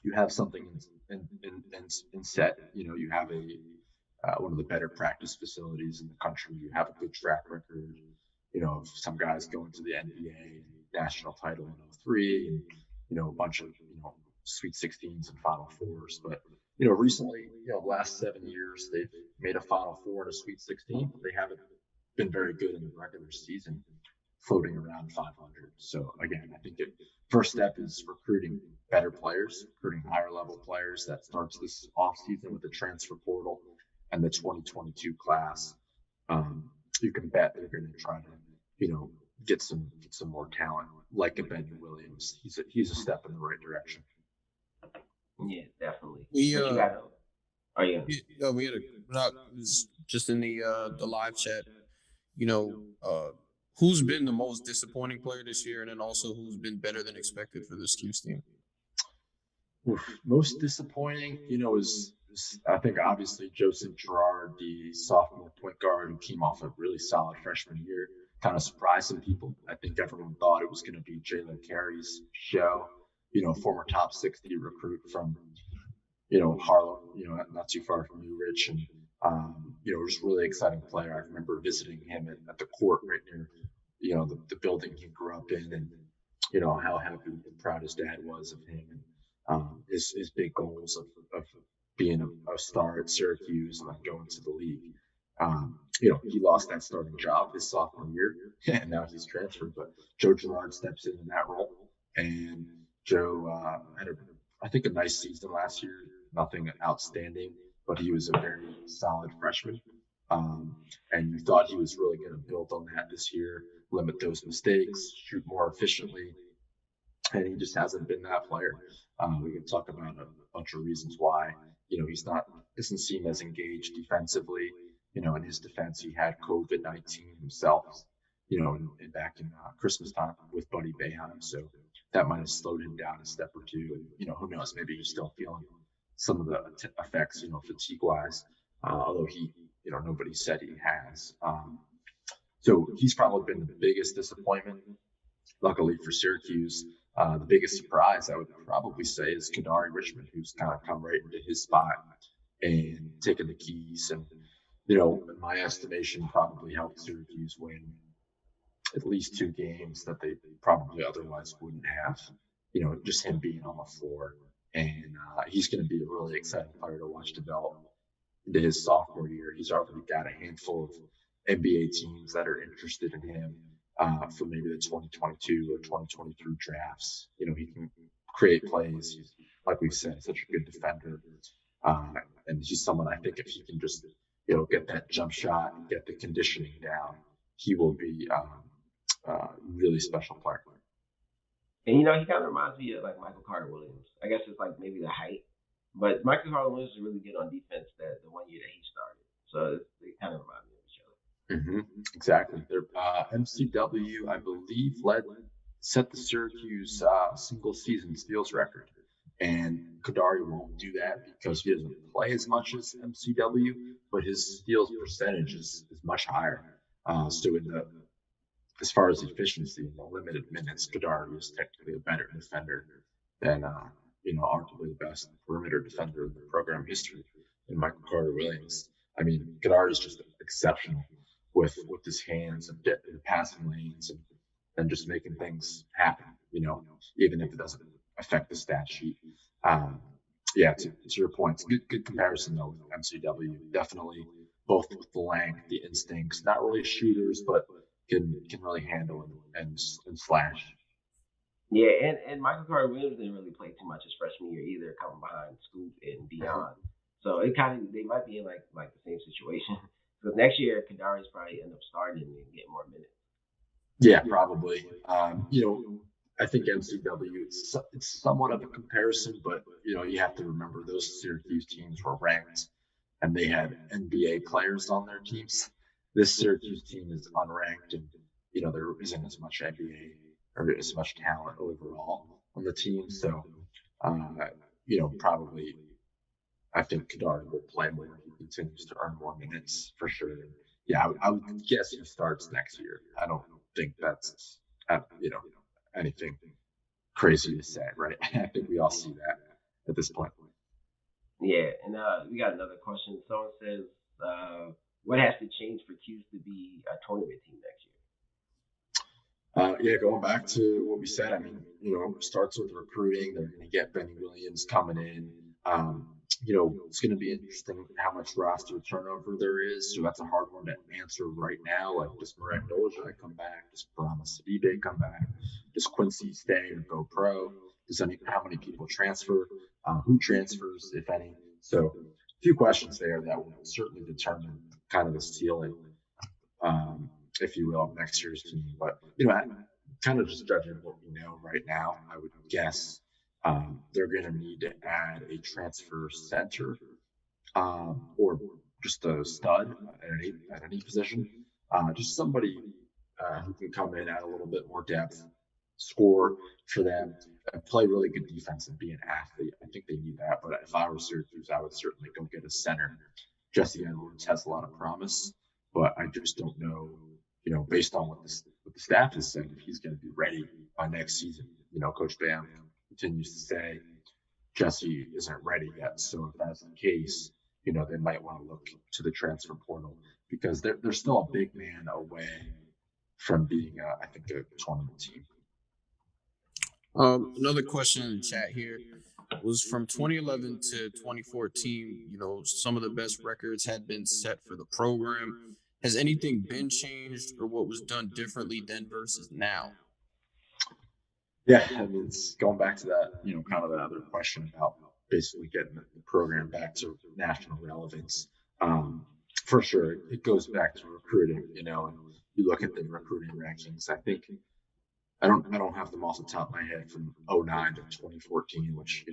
you have something in set. You have one of the better practice facilities in the country. You have a good track record. Of some guys going to the NBA national title in 2003, and a bunch of Sweet 16s and Final Fours. But recently, the last 7 years, they've made a Final Four and a Sweet 16. But they haven't been very good in the regular season, floating around 500. So again, I think the first step is recruiting better players, recruiting higher level players. That starts this offseason with the transfer portal and the 2022 class. You can bet they're going to try to, get some more talent, like a Ben Williams. He's a step in the right direction. Yeah, definitely. We We had just in the live chat. Who's been the most disappointing player this year, and then also who's been better than expected for this Cuse team? Most disappointing, is I think obviously Joseph Girard, the sophomore point guard who came off a really solid freshman year, kind of surprised some people. I think everyone thought it was going to be Jalen Carey's show, former top 60 recruit from, Harlem, not too far from you, Rich, and just really exciting player. I remember visiting him at the court right near, the building he grew up in, and how happy and proud his dad was of him, and his big goals of being a star at Syracuse and then going to the league. He lost that starting job his sophomore year, and now he's transferred. But Joe Girard steps in that role, and Joe had I think a nice season last year. Nothing outstanding, but he was a very solid freshman. And you thought he was really going to build on that this year, limit those mistakes, shoot more efficiently, and he just hasn't been that player. We can talk about a bunch of reasons why. He's not doesn't seem as engaged defensively. In his defense, he had COVID-19 himself. Back in Christmas time with Buddy Boeheim, so that might have slowed him down a step or two. And who knows? Maybe he's still feeling some of the effects, fatigue-wise. Although nobody said he has. So he's probably been the biggest disappointment. Luckily for Syracuse, the biggest surprise I would probably say is Kadari Richmond, who's kind of come right into his spot and taken the keys. And, in my estimation, probably helped Syracuse win at least 2 games that they probably otherwise wouldn't have. Just him being on the floor. And he's going to be a really exciting player to watch develop into his sophomore year. He's already got a handful of NBA teams that are interested in him for maybe the 2022 or 2023 drafts. He can create plays. He's, like we said, such a good defender. And he's someone I think if he can just, get that jump shot and get the conditioning down, he will be a really special player. And, he kind of reminds me of like Michael Carter Williams. I guess it's like maybe the height. But Michael Carter Williams is really good on defense the 1 year that he started. So they kind of remind me of each other. Mm-hmm. Exactly. Their MCW, I believe, set the Syracuse single season steals record. And Kadari won't do that because he doesn't play as much as MCW, but his steals percentage is much higher. So as far as efficiency in the limited minutes, Kadari is technically a better defender than arguably the best perimeter defender in the program history in Michael Carter Williams. I mean, Kadari is just exceptional with his hands and getting the passing lanes and just making things happen, even if it doesn't affect the stat sheet. To your point, it's good comparison though with MCW. Definitely both with the length, the instincts, not really shooters, but can really handle and slash. Yeah, and Michael Carter Williams didn't really play too much his freshman year either, coming behind Scoop and Dion. So they might be in like the same situation. So next year, Kadari's probably end up starting and get more minutes. Yeah, probably. I think MCW it's somewhat of a comparison, but you have to remember those Syracuse teams were ranked and they had NBA players on their teams. This Syracuse team is unranked, and there isn't as much NBA or as much talent overall on the team. So, probably I think Kadari will play more. He continues to earn more minutes for sure. Yeah, I would guess he starts next year. I don't think that's anything crazy to say, right? I think we all see that at this point. Yeah, and we got another question. Someone says, what has to change for Q's to be a tournament team next year? Going back to what we said, I mean, it starts with recruiting. They're going to get Benny Williams coming in. It's going to be interesting how much roster turnover there is. So that's a hard one to answer right now. Like, does Marek Dolezaj come back? Does Brahma Sidibe come back? Does Quincy stay or go pro? How many people transfer? Who transfers, if any? So a few questions there that will certainly determine kind of the ceiling, if you will, of next year's team. But, kind of just judging what we know right now, I would guess they're going to need to add a transfer center or just a stud at any position. Just somebody who can come in, add a little bit more depth, score for them, and play really good defense and be an athlete. I think they need that. But if I were Syracuse, I would certainly go get a center. Jesse Edwards has a lot of promise, but I just don't know, based on what the staff has said, if he's going to be ready by next season. Coach Bam continues to say Jesse isn't ready yet. So if that's the case, they might want to look to the transfer portal because they're still a big man away from being, a tournament team. Another question in the chat here. was from 2011 to 2014. Some of the best records had been set for the program. Has anything been changed, or what was done differently then versus now? Yeah, I mean, it's going back to that, kind of the other question about basically getting the program back to national relevance. For sure, it goes back to recruiting, and you look at the recruiting rankings. I think I don't have them off the top of my head from '09 to 2014, which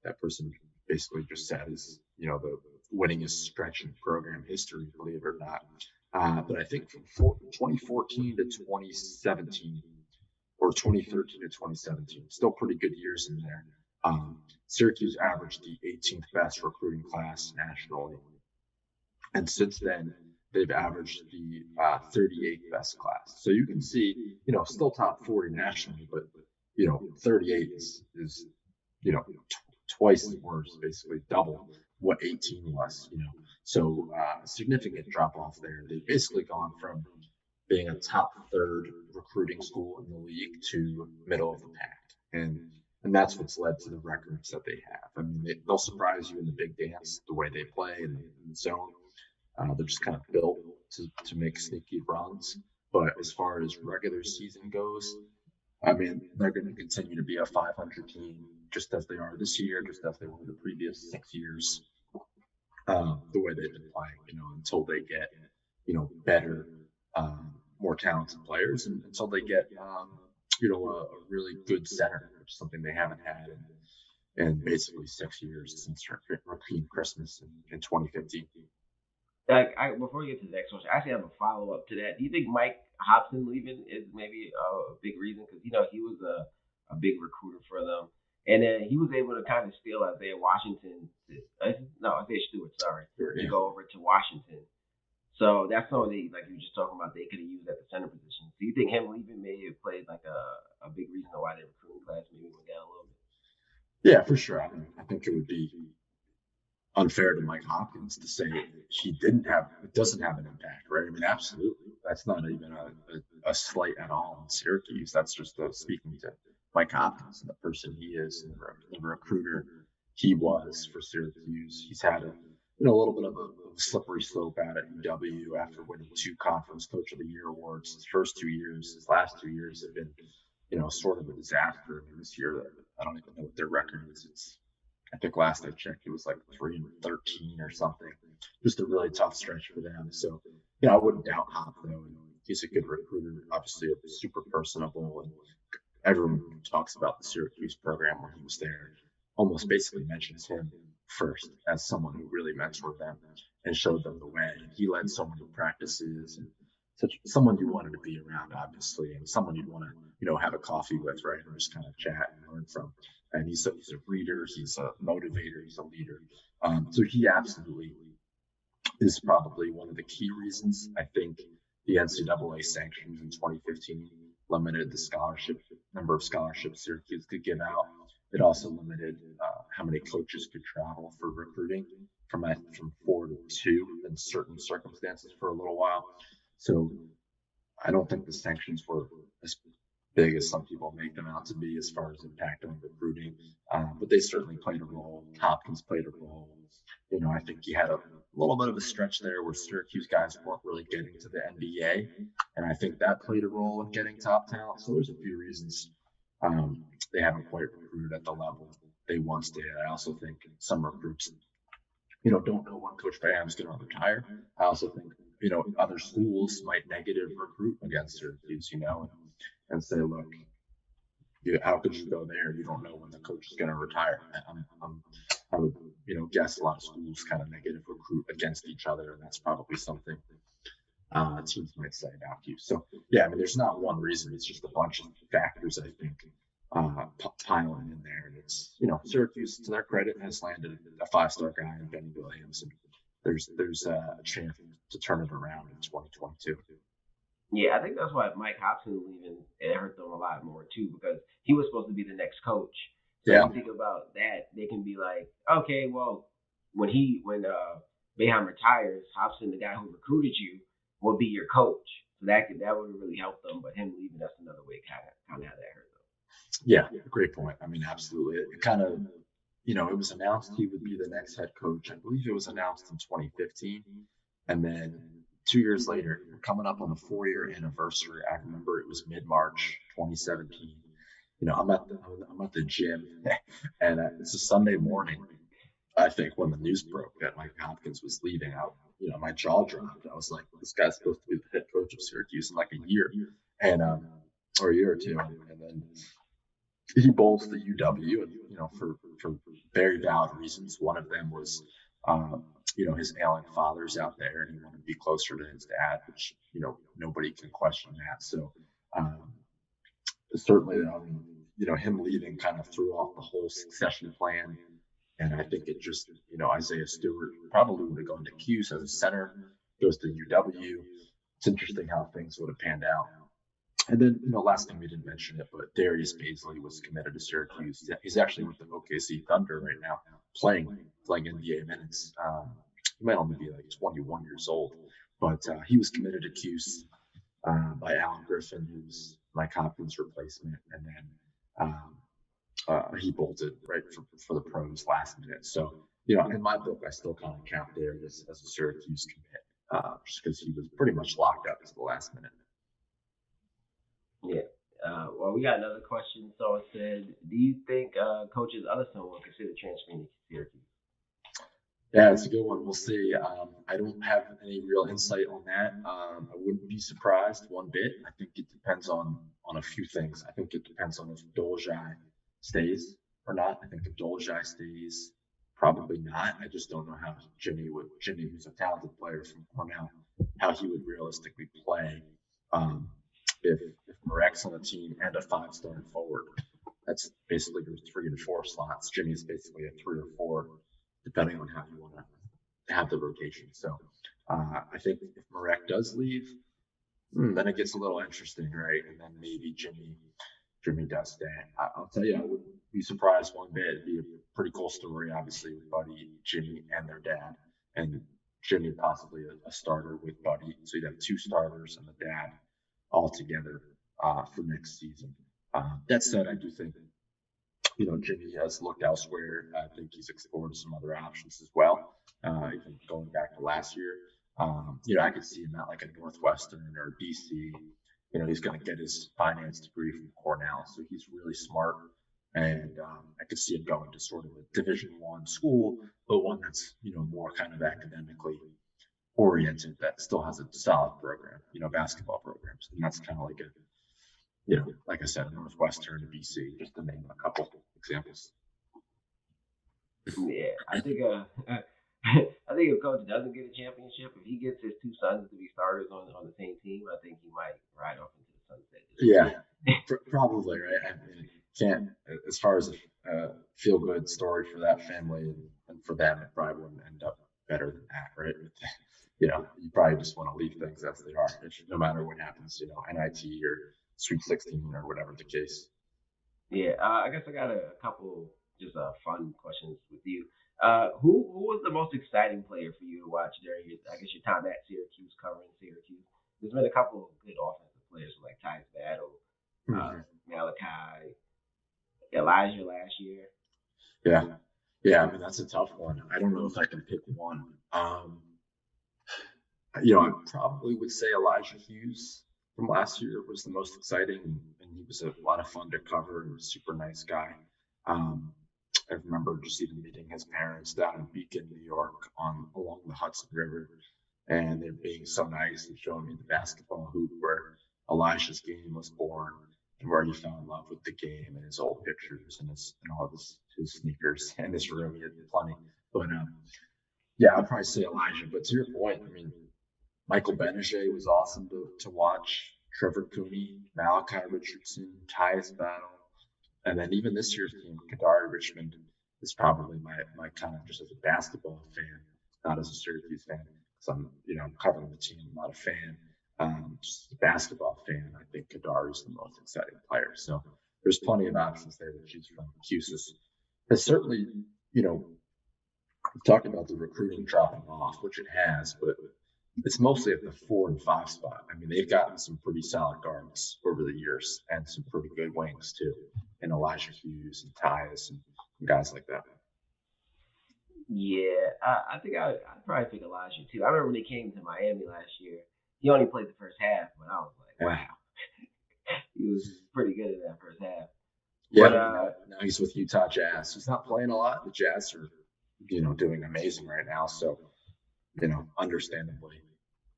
that person basically just said is the winningest stretch in program history, believe it or not. But I think from 2014 to 2017 or 2013 to 2017, still pretty good years in there. Syracuse averaged the 18th best recruiting class nationally, and since then they've averaged the 38th best class. So you can see, still top 40 nationally, but 38 is twice as worse, basically double what 18 was. So significant drop off there. They've basically gone from being a top third recruiting school in the league to middle of the pack, and that's what's led to the records that they have. I mean, they'll surprise you in the big dance, the way they play in the zone. They're just kind of built to make sneaky runs. But as far as regular season goes, I mean, they're going to continue to be a 500 team, just as they are this year, just as they were the previous 6 years. The way they've been playing, until they get, better, more talented players, and until they get, a really good center, which is something they haven't had in basically 6 years since Raheem Christmas in 2015. Before we get to the next question, I actually have a follow up to that. Do you think Mike Hobson leaving is maybe a big reason? Because he was a big recruiter for them, and then he was able to kind of steal Isaiah Stewart, to go over to Washington. So that's something like you were just talking about they could have used at the center position. Do you think him leaving may have played like a big reason why their recruiting class maybe went down a little bit? Yeah, for sure. I think it would be unfair to Mike Hopkins to say it doesn't have an impact, right? I mean, absolutely. That's not even a slight at all on Syracuse. That's just speaking to Mike Hopkins and the person he is and the recruiter he was for Syracuse. He's had a little bit of a slippery slope at UW after winning 2 Conference Coach of the Year awards. His last 2 years have been, sort of a disaster. I mean, this year, I don't even know what their record is. I think last I checked, it was like 3-13 or something. Just a really tough stretch for them. So, I wouldn't doubt Hop though. He's a good recruiter, obviously super personable, and everyone who talks about the Syracuse program when he was there almost basically mentions him first as someone who really mentored them and showed them the way. He led so many practices, and someone you wanted to be around, obviously, and someone you'd want to, have a coffee with, right, or just kind of chat and learn from. And he's a reader, he's a motivator, he's a leader. So he absolutely is probably one of the key reasons. I think the NCAA sanctions in 2015 limited the number of scholarships Syracuse could give out. It also limited how many coaches could travel for recruiting from 4 to 2 in certain circumstances for a little while. So I don't think the sanctions were as big as some people make them out to be as far as impact on recruiting, but they certainly played a role. Hopkins played a role. I think he had a little bit of a stretch there where Syracuse guys weren't really getting to the NBA, and I think that played a role in getting top talent. So there's a few reasons they haven't quite recruited at the level they once did. I also think some recruits, don't know when Coach Bam is going to retire. I also think, other schools might negative recruit against Syracuse, and say, look, how could you go there? You don't know when the coach is going to retire. I would, guess a lot of schools kind of negative recruit against each other, and that's probably something teams might say about you. So, yeah, I mean, there's not one reason. It's just a bunch of factors, I think, piling in there. And it's, Syracuse, to their credit, has landed a 5-star guy in Benny Williams, and there's a chance to turn it around in 2022. Yeah, I think that's why Mike Hobson leaving, it hurt them a lot more too, because he was supposed to be the next coach. So when you think about that, they can be like, okay, well, when Boeheim retires, Hobson, the guy who recruited you, will be your coach. So that would really help them. But him leaving, that's another way kind of how that hurt them. Yeah, great point. I mean, absolutely. It kind of it was announced he would be the next head coach. I believe it was announced in 2015. And then 2 years later, coming up on the 4-year anniversary, I remember it was mid-March 2017. I'm at the gym, and it's a Sunday morning. I think when the news broke that Mike Hopkins was leaving out, my jaw dropped. I was like, this guy's supposed to be the head coach of Syracuse in like a year, and or a year or two, and then he bowls the UW, and for very valid reasons. One of them was, his ailing father's out there, and he wanted to be closer to his dad, which nobody can question that. So certainly, him leaving kind of threw off the whole succession plan. And I think it just, Isaiah Stewart probably would have gone to Cuse as a center, goes to UW. It's interesting how things would have panned out. And then, last thing we didn't mention it, but Darius Baisley was committed to Syracuse. He's actually with the OKC Thunder right now, playing NBA minutes. He might only be like 21 years old, but he was committed to Cuse by Alan Griffin, who's Mike Hopkins' replacement, and then he bolted right for the pros last minute. So, in my book, I still kind of count Darius as a Syracuse commit, just because he was pretty much locked up to the last minute. Yeah. Well, we got another question. So it said, do you think coach's other son will consider transferring to Syracuse? Yeah, it's a good one. We'll see. I don't have any real insight on that. I wouldn't be surprised one bit. I think it depends on a few things. I think it depends on if Dolezaj stays or not. I think if Dolezaj stays, probably not. I just don't know how Jimmy, who's a talented player from Cornell, how he would realistically play if Marek's on the team and a 5-star forward. That's basically your 3 and 4 slots. Jimmy's basically a 3 or 4, depending on how you want to have the rotation. So I think if Marek does leave, then it gets a little interesting, right? And then maybe Jimmy does stay. I'll tell you, I wouldn't be surprised one bit. It'd be a pretty cool story, obviously, with Buddy, Jimmy, and their dad. And Jimmy possibly a starter with Buddy. So you'd have 2 starters and the dad all together for next season. That said, I do think, Jimmy has looked elsewhere. I think he's explored some other options as well. Even going back to last year, I could see him at like a Northwestern or BC. He's going to get his finance degree from Cornell, so he's really smart. And I could see him going to sort of a Division I school, but one that's more kind of academically oriented, that still has a solid program, basketball programs, and that's kind of like like I said, Northwestern, BC, just to name a couple examples. Yeah, I think if coach doesn't get a championship, if he gets his 2 sons to be starters on the same team, I think he might ride off into the sunset. Yeah, probably, right? I mean, can't, as far as a feel-good story for that family and for them, it probably wouldn't end up better than that, right? You probably just want to leave things as they are, no matter what happens, NIT or Sweet 16 or whatever the case. Yeah, I guess I got a couple just fun questions with you. Who was the most exciting player for you to watch during your time at Syracuse, covering Syracuse? There's been a couple of good offensive players like Tyus Battle, Ncaa, Elijah last year. Yeah. I mean, that's a tough one. I don't know if I can pick one. I probably would say Elijah Hughes from last year was the most exciting, and he was a lot of fun to cover and a super nice guy. I remember just even meeting his parents down in Beacon, New York, along the Hudson River, and they're being so nice and showing me the basketball hoop where Elijah's game was born and where he fell in love with the game and his old pictures and all of his sneakers and his room. He had plenty. But I'd probably say Elijah. But to your point, I mean, Michael Benajay was awesome to watch. Trevor Cooney, Malachi Richardson, Tyus Battle. And then even this year's team, Kadari Richmond is probably my kind of, just as a basketball fan, not as a Syracuse fan, because I'm covering the team, I'm not a fan. Just as a basketball fan, I think Kadari is the most exciting player. So there's plenty of options there to choose from. Cuse has certainly, talking about the recruiting dropping off, which it has, but it's mostly at the 4 and 5 spot. I mean, they've gotten some pretty solid guards over the years and some pretty good wings too, and Elijah Hughes and Tyus and guys like that. Yeah, I think I'd probably pick Elijah too. I remember when he came to Miami last year. He only played the first half, but I was like, Yeah. wow, he was pretty good in that first half. Yeah, But now he's with Utah Jazz. He's not playing a lot. The Jazz are, doing amazing right now. So, understandably,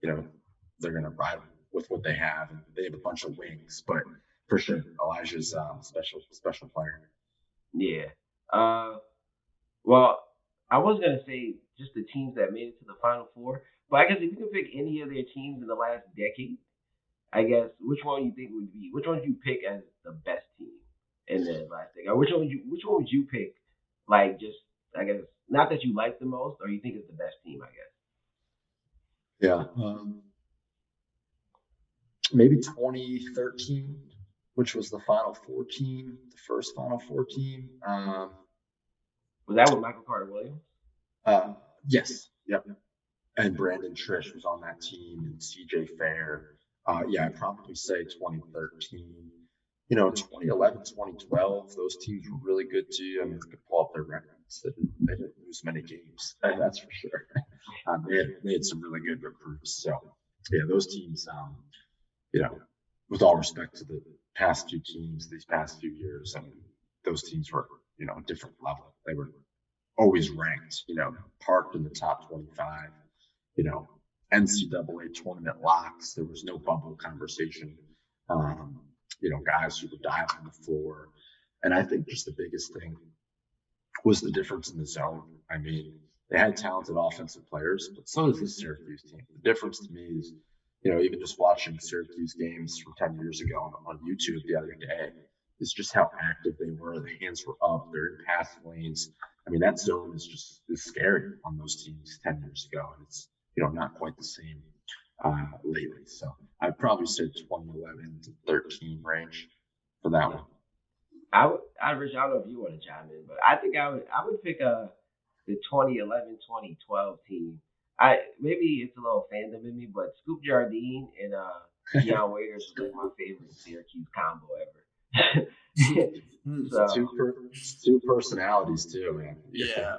you know, they're going to ride with what they have, and they have a bunch of wings. But for sure, Elijah's special player. yeah, uh, well, I was gonna say just the teams that made it to the Final Four, but I guess if you could pick any of their teams in the last decade, I guess which one you think would be? Which one would you pick as the best team in the last decade? Or which one would you pick? Like just I guess not that you like the most, or you think it's the best team. I guess. Yeah. Maybe 2013, which was the Final Four team, the first Final Four team. Was that with Michael Carter Williams? Yes. Yep. And Brandon Trish was on that team, and CJ Fair. Yeah, I'd probably say 2013. 2011, 2012, those teams were really good too. I mean, you could pull up their records. They didn't lose many games, that's for sure. They had some really good recruits. So, yeah, those teams, with all respect to the past few teams, these past few years, I mean, those teams were, a different level. They were always ranked, parked in the top 25, NCAA tournament locks. There was no bubble conversation. Guys who would dive on the floor. And I think just the biggest thing was the difference in the zone. I mean, they had talented offensive players, but so does the Syracuse team. The difference to me is, even just watching Syracuse games from 10 years ago on YouTube the other day, is just how active they were. The hands were up. They're in pass lanes. I mean, that zone is scary on those teams 10 years ago. And it's, not quite the same lately. So I'd probably say 2011 to 13 range for that one. Rich, I don't know if you want to chime in, but I think I would pick the 2011 2012 team. Maybe it's a little fandom in me, but Scoop Jardine and Dion Waiters was like my favorite Syracuse combo ever. So, two personalities too, man. Yeah.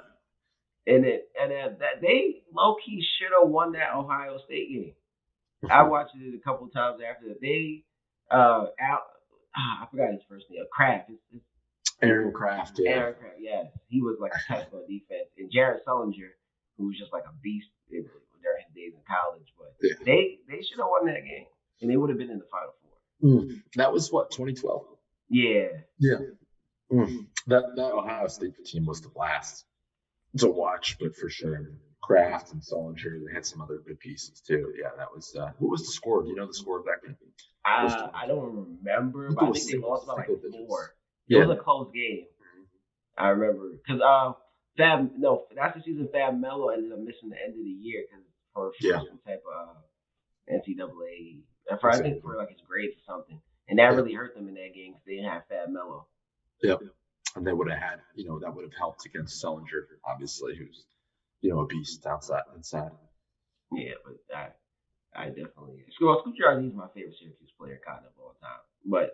And that they low key should have won that Ohio State game. I watched it a couple times after that. They I forgot his first name. Kraft. Aaron Kraft, yeah. Aaron Kraft, yes. He was like a test on defense. And Jared Sullinger, who was just like a beast during his days in college. But they should have won that game. And they would have been in the Final Four. That was what, 2012? Yeah. That Ohio State team was the blast to watch, but for sure. Kraft and Sullinger, they had some other good pieces too. Yeah, that was what was the score? Do you know the score of that game? I don't remember, but I think they lost by like 4. Yeah. It was a close game. I remember because that's the season Fab Melo ended up missing the end of the year because for some type of NCAA, I think for like his grades or something, and that really hurt them in that game because they didn't have Fab Melo. Yep, and they would have had, that would have helped against Sullinger, obviously, who's a beast inside. Yeah, but I definitely Scoop Jardine is my favorite Syracuse player kind of all time. But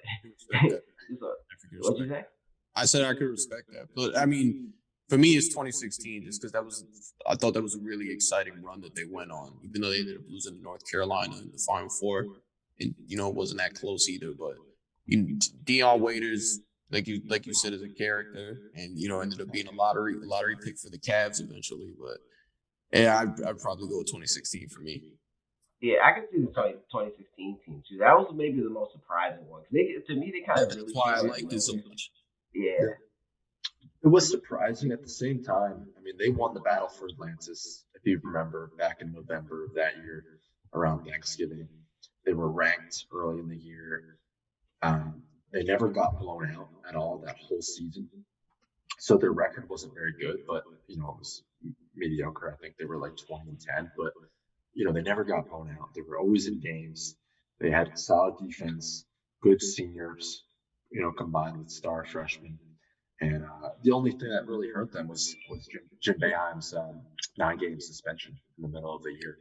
what'd you say? I said I could respect that, but I mean, for me, it's 2016 just because I thought that was a really exciting run that they went on, even though they ended up losing to North Carolina in the Final Four, and it wasn't that close either. But Dion Waiters, like you said, is a character, and ended up being a lottery pick for the Cavs eventually. But yeah, I'd probably go with 2016 for me. Yeah, I can see the 2016 team too. That was maybe the most surprising one. To me, they kind of really. That's why I liked it so much. Yeah. It was surprising at the same time. I mean, they won the battle for Atlantis, if you remember, back in November of that year, around Thanksgiving. They were ranked early in the year. They never got blown out at all that whole season. So their record wasn't very good, but it was mediocre. I think they were like 20-10, but they never got blown out. They were always in games. They had solid defense, good seniors, combined with star freshmen. And the only thing that really hurt them was Jim Boeheim's 9-game suspension in the middle of the year.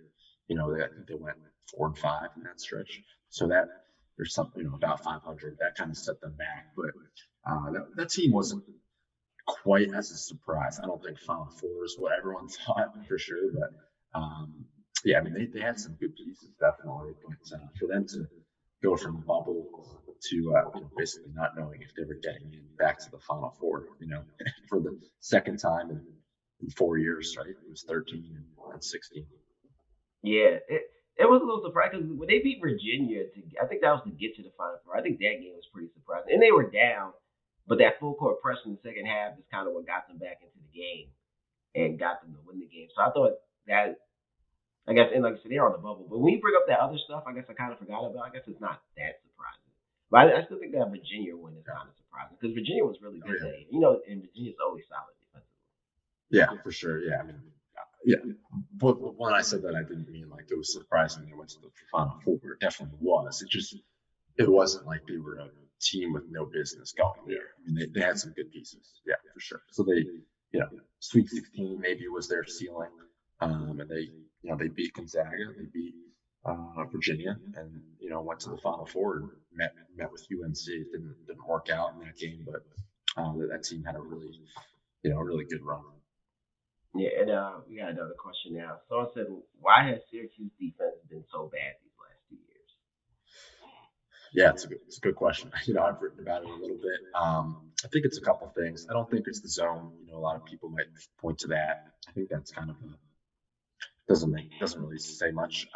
I think they went 4-5 in that stretch. So that there's something about 500 that kind of set them back. But that team wasn't quite as a surprise. I don't think Final Four is what everyone thought for sure, but yeah, I mean they had some good pieces definitely, but for them to go from a bubble to basically not knowing if they were getting in back to the Final Four, for the second time in 4 years, right? It was 13 and 16. Yeah, it was a little surprising because when they beat Virginia, I think that was to get to the Final Four. I think that game was pretty surprising, and they were down, but that full court press in the second half is kind of what got them back into the game and got them to win the game. So I thought that, I guess, and like I said, they're on the bubble. But when you bring up that other stuff, I guess I kind of forgot about. I guess it's not that surprising, but I still think that Virginia win is kind of surprising because Virginia was really good that year. And Virginia's always solid defensively. Yeah, for sure. Yeah, I mean, yeah. But when I said that, I didn't mean like it was surprising they went to the Final Four. It definitely was. It wasn't like they were a team with no business going there. I mean, they had some good pieces. Yeah, for sure. So they, Sweet 16 maybe was their ceiling, and they beat Gonzaga, they beat Virginia, and went to the Final Four and met with UNC. It didn't work out in that game, but that team had a really good run. Yeah, and we got another question now. Someone said, "Why has Syracuse defense been so bad these last 2 years?" Yeah, it's a good question. I've written about it a little bit. I think it's a couple things. I don't think it's the zone. A lot of people might point to that. I think that's kind of doesn't really say much.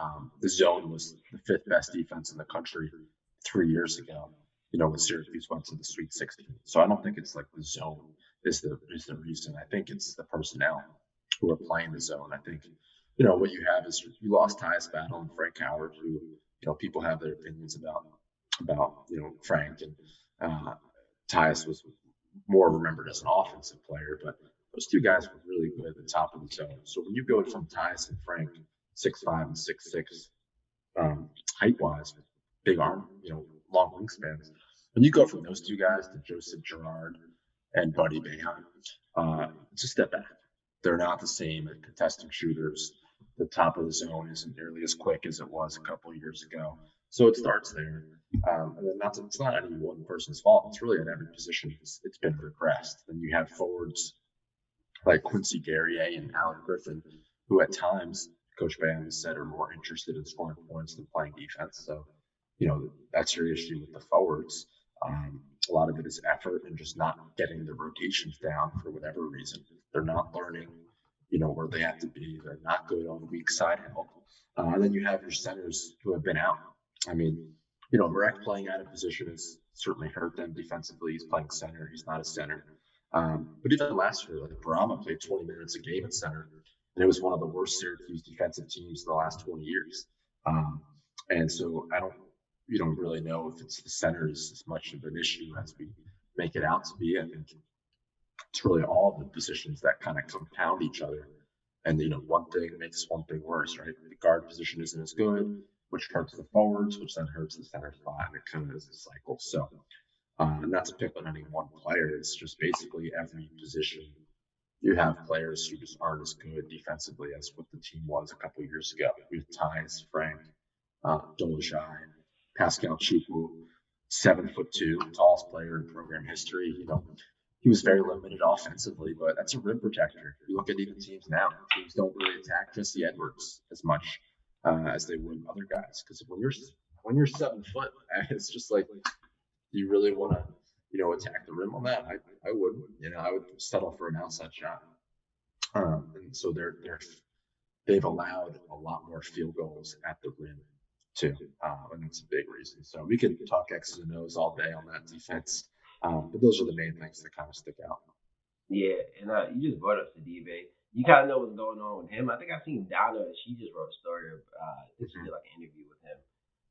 The zone was the fifth best defense in the country 3 years ago. When Syracuse went to the Sweet 16. So I don't think it's like the zone is the reason. I think it's the personnel who are playing the zone. I think what you have is you lost Tyus Battle and Frank Howard, who people have their opinions about Frank, and Tyus was more remembered as an offensive player, but those two guys were really good at the top of the zone. So when you go from Tyus and Frank, 6'5" and 6'6", height wise, big arm, long wingspans, when you go from those two guys to Joseph Girard and Buddy Boeheim, it's a step back. They're not the same at contesting shooters. The top of the zone isn't nearly as quick as it was a couple of years ago. So it starts there. And then it's not any one person's fault. It's really at every position it's been regressed. Then you have forwards like Quincy Guerrier and Alan Griffin, who at times Coach Boeheim has said are more interested in scoring points than playing defense. So, that's your issue with the forwards. A lot of it is effort and just not getting the rotations down for whatever reason. They're not learning, where they have to be. They're not good on the weak side help. And then you have your centers who have been out. I mean, Marek playing out of position has certainly hurt them defensively. He's playing center. He's not a center. But even last year, like Brahma played 20 minutes a game at center, and it was one of the worst Syracuse defensive teams in the last 20 years. And so we don't really know if it's the centers as much of an issue as we make it out to be. I think it's really all the positions that kind of compound each other. And, one thing makes one thing worse, right? The guard position isn't as good, which hurts the forwards, which then hurts the center spot, and it kind of is a cycle. So, not to pick on any one player, it's just basically every position. You have players who just aren't as good defensively as what the team was a couple of years ago. We have Tyus, Frank, Dolajai, Pascal Chukwu, 7'2", tallest player in program history. He was very limited offensively, but that's a rim protector. You look at even teams now; teams don't really attack Jesse Edwards as much as they would other guys. Because when you're 7 foot, it's just like you really want to attack the rim on that. I wouldn't. I would settle for an outside shot. And so they've allowed a lot more field goals at the rim too, and that's a big reason. So we could talk X's and O's all day on that defense, but those are the main things that kind of stick out. Yeah, and you just brought up Sidibe. You kind of know what's going on with him. I think I've seen Donna. She just wrote a story. She did like an interview with him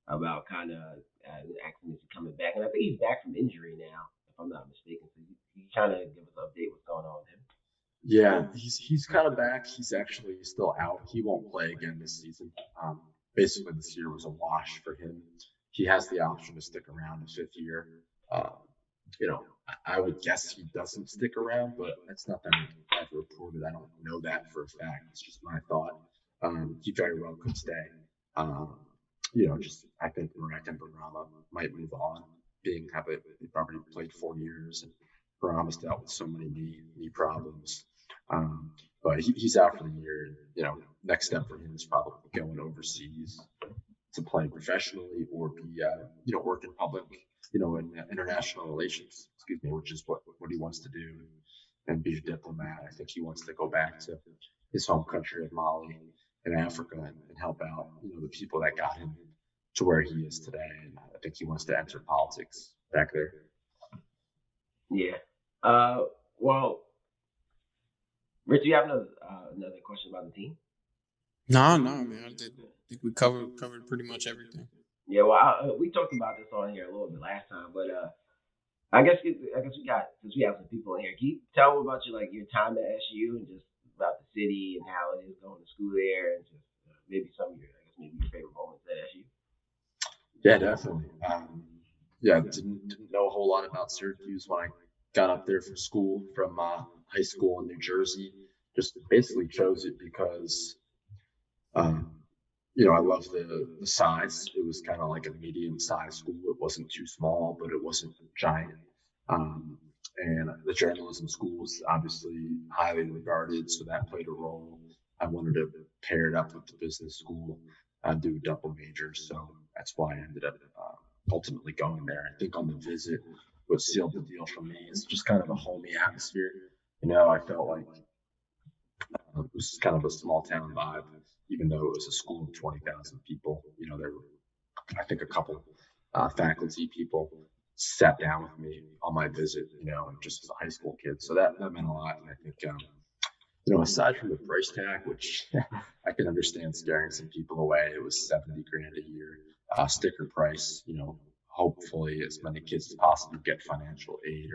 about kind of asking if he's coming back, and I think he's back from injury now, if I'm not mistaken. So he kind of give us an update what's going on with him. Yeah, he's kind of back. He's actually still out. He won't play again this season. Basically, this year was a wash for him. He has the option to stick around a fifth year. I would guess he doesn't stick around, but that's not that I've reported. I don't know that for a fact. It's just my thought. He very well could stay. I think Marek and Barama might move on, being how they've already played 4 years, and Brahms dealt with so many knee problems. But he's out for the year. Next step for him is probably going overseas to play professionally or be, work in public, in international relations, which is what he wants to do and be a diplomat. I think he wants to go back to his home country of Mali in Africa and help out, the people that got him to where he is today. And I think he wants to enter politics back there. Yeah. Well, Rich, do you have another question about the team? No, man. I think we covered pretty much everything. Yeah. Well, we talked about this on here a little bit last time, but I guess we got, since we have some people in here, can you tell them about your time at SU and just about the city and how it is going to school there, and just maybe some of your favorite moments at SU? Yeah, definitely. Didn't know a whole lot about Syracuse when I got up there from school, from high school in New Jersey. Just basically chose it because, I love the size. It was kind of like a medium-sized school. It wasn't too small, but it wasn't giant. And the journalism school was obviously highly regarded, so that played a role. I wanted to pair it up with the business school and do a double major, so that's why I ended up ultimately going there. I think on the visit, what sealed the deal for me is just kind of a homey atmosphere. I felt like it was kind of a small town vibe, even though it was a school of 20,000 people. There were, I think, a couple faculty people sat down with me on my visit, just as a high school kid. So that meant a lot. And I think, aside from the price tag, which I can understand scaring some people away, it was $70,000 a year, sticker price. Hopefully as many kids as possible get financial aid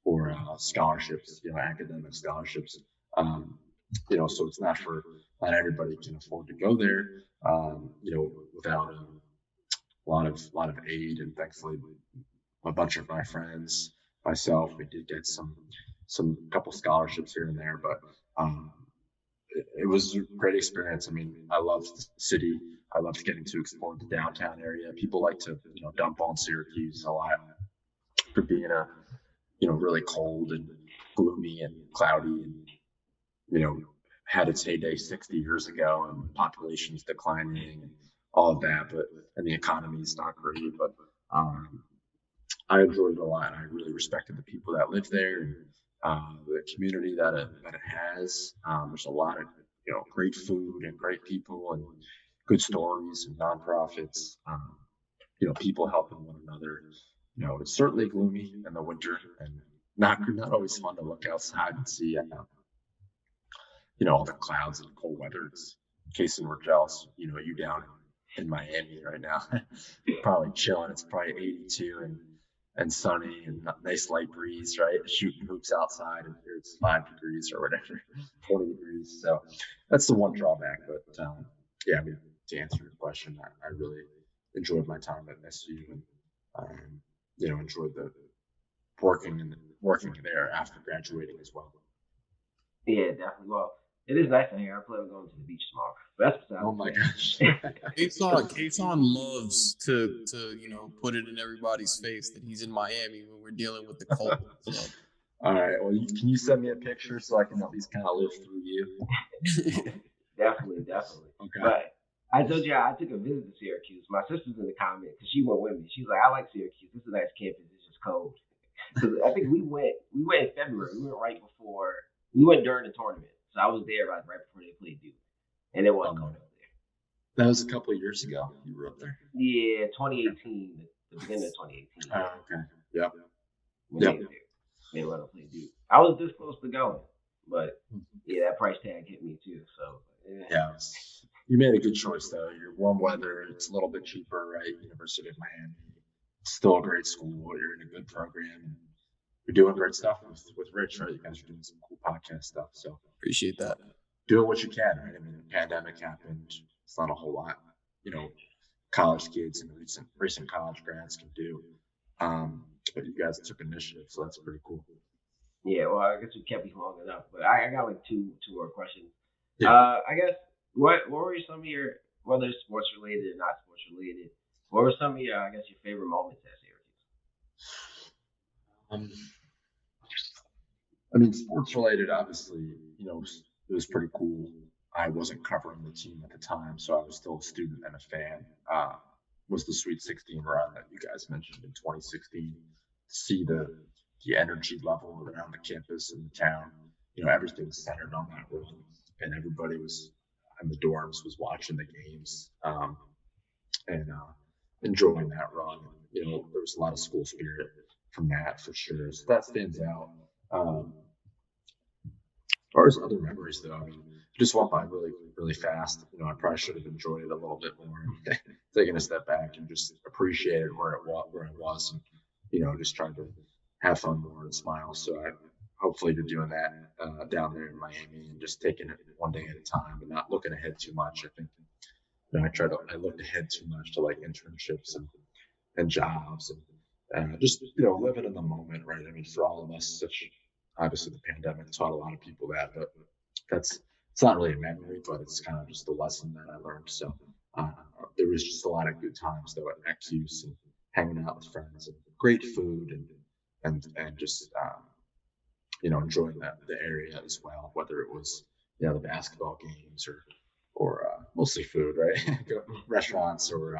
or scholarships, academic scholarships. So it's not everybody can afford to go there, without a lot of aid. And thankfully, a bunch of my friends, myself, we did get some couple scholarships here and there, but it was a great experience. I mean, I loved the city. I loved getting to explore the downtown area. People like to, dump on Syracuse a lot for being really cold and gloomy and cloudy, and, had its heyday 60 years ago, and population's declining and all of that, and the economy is not great, but I enjoyed it a lot. I really respected the people that live there and the community that it has. There's a lot of great food and great people and good stories and nonprofits. People helping one another. It's certainly gloomy in the winter and not always fun to look outside and see all the clouds and cold weather. It's Kayson Rich, you down in Miami right now, probably chilling. It's probably 82 and sunny and nice light breeze, right? Shooting hoops outside, and here it's 5 degrees or whatever, 20 degrees. So that's the one drawback. But to answer your question, I really enjoyed my time at SU, and enjoyed the working there after graduating as well. Yeah, definitely. Well, it is nice in here. I plan on going to the beach tomorrow. That's oh my gosh. Kayson loves to put it in everybody's face that he's in Miami when we're dealing with the cold. So. All right. Well, can you send me a picture so I can at least kind of live through you? Definitely. Okay. But I told you I took a visit to Syracuse. My sister's in the comments because she went with me. She's like, I like Syracuse. This is a nice campus. It's just cold. Because I think we went in February. We went right before. We went during the tournament. So I was there right before they played Duke. And it was cold up there. That was a couple of years ago. You were up there. Yeah, 2018. The beginning of 2018. Oh, okay. Yep. They went to play Duke. I was this close to going. But, yeah, that price tag hit me too. So, yeah. You made a good choice, though. You're warm weather. It's a little bit cheaper, right? University of Miami. Still a great school. You're in a good program. You're doing great stuff with Rich, right? You guys are doing some cool podcast stuff. So appreciate that. Doing what you can, right? I mean, the pandemic happened. It's not a whole lot, college kids and recent college grads can do. But you guys took initiative, so that's pretty cool. Yeah, well, I guess we kept you long enough. But I got like two more questions. Yeah. I guess what were some of your, whether it's sports related or not sports related, what were some of your, your favorite moments at Syracuse? I mean, sports related, obviously, it was pretty cool. I wasn't covering the team at the time, so I was still a student and a fan. Was the Sweet 16 run that you guys mentioned in 2016? See the energy level around the campus and the town. Everything centered on that run, and everybody was in the dorms was watching the games and enjoying that run. There was a lot of school spirit from that for sure. So that stands out. As far as other memories, though, I mean, it just went by really, really fast. I probably should have enjoyed it a little bit more, taking a step back and just appreciated where I was, and just trying to have fun more and smile. So hopefully you're doing that down there in Miami and just taking it one day at a time and not looking ahead too much. I think I looked ahead too much to like internships and jobs and just living in the moment, right? I mean, for all of us, obviously the pandemic taught a lot of people that, but it's not really a memory, but it's kind of just a lesson that I learned. So there was just a lot of good times though at Ncaa and hanging out with friends and great food and just enjoying the area as well, whether it was the basketball games or mostly food, right? Restaurants or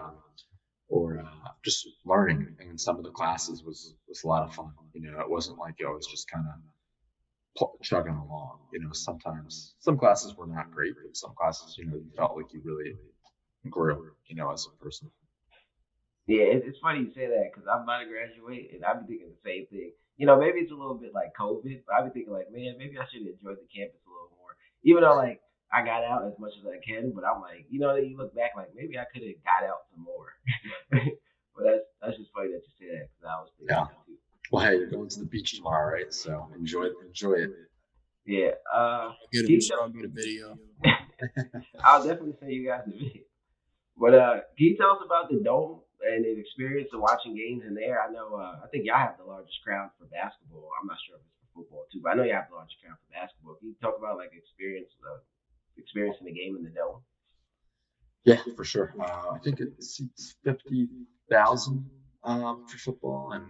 just learning. And some of the classes was a lot of fun. It wasn't like I was just kind of chugging along. Sometimes some classes were not great, but some classes, you felt like you really grew, as a person. Yeah, it's funny you say that because I'm about to graduate and I've been thinking the same thing. Maybe it's a little bit like COVID, but I've been thinking like, man, maybe I should have enjoyed the campus a little more. Even though like I got out as much as I can, but I'm like, you look back like maybe I could have got out some more. But that's just funny that you say that because I was thinking Yeah. that too. Well, hey, you're going to the beach tomorrow, right? So enjoy it. Yeah. Good. Can We you should tell, all get a video. I'll definitely send you guys the video. But can you tell us about the dome and the experience of watching games in there? I know I think y'all have the largest crowd for basketball. I'm not sure if it's for football too, but I know you have the largest crowd for basketball. Can you talk about like experiencing the game in the dome? Yeah, for sure. I think it seats 50,000 for football and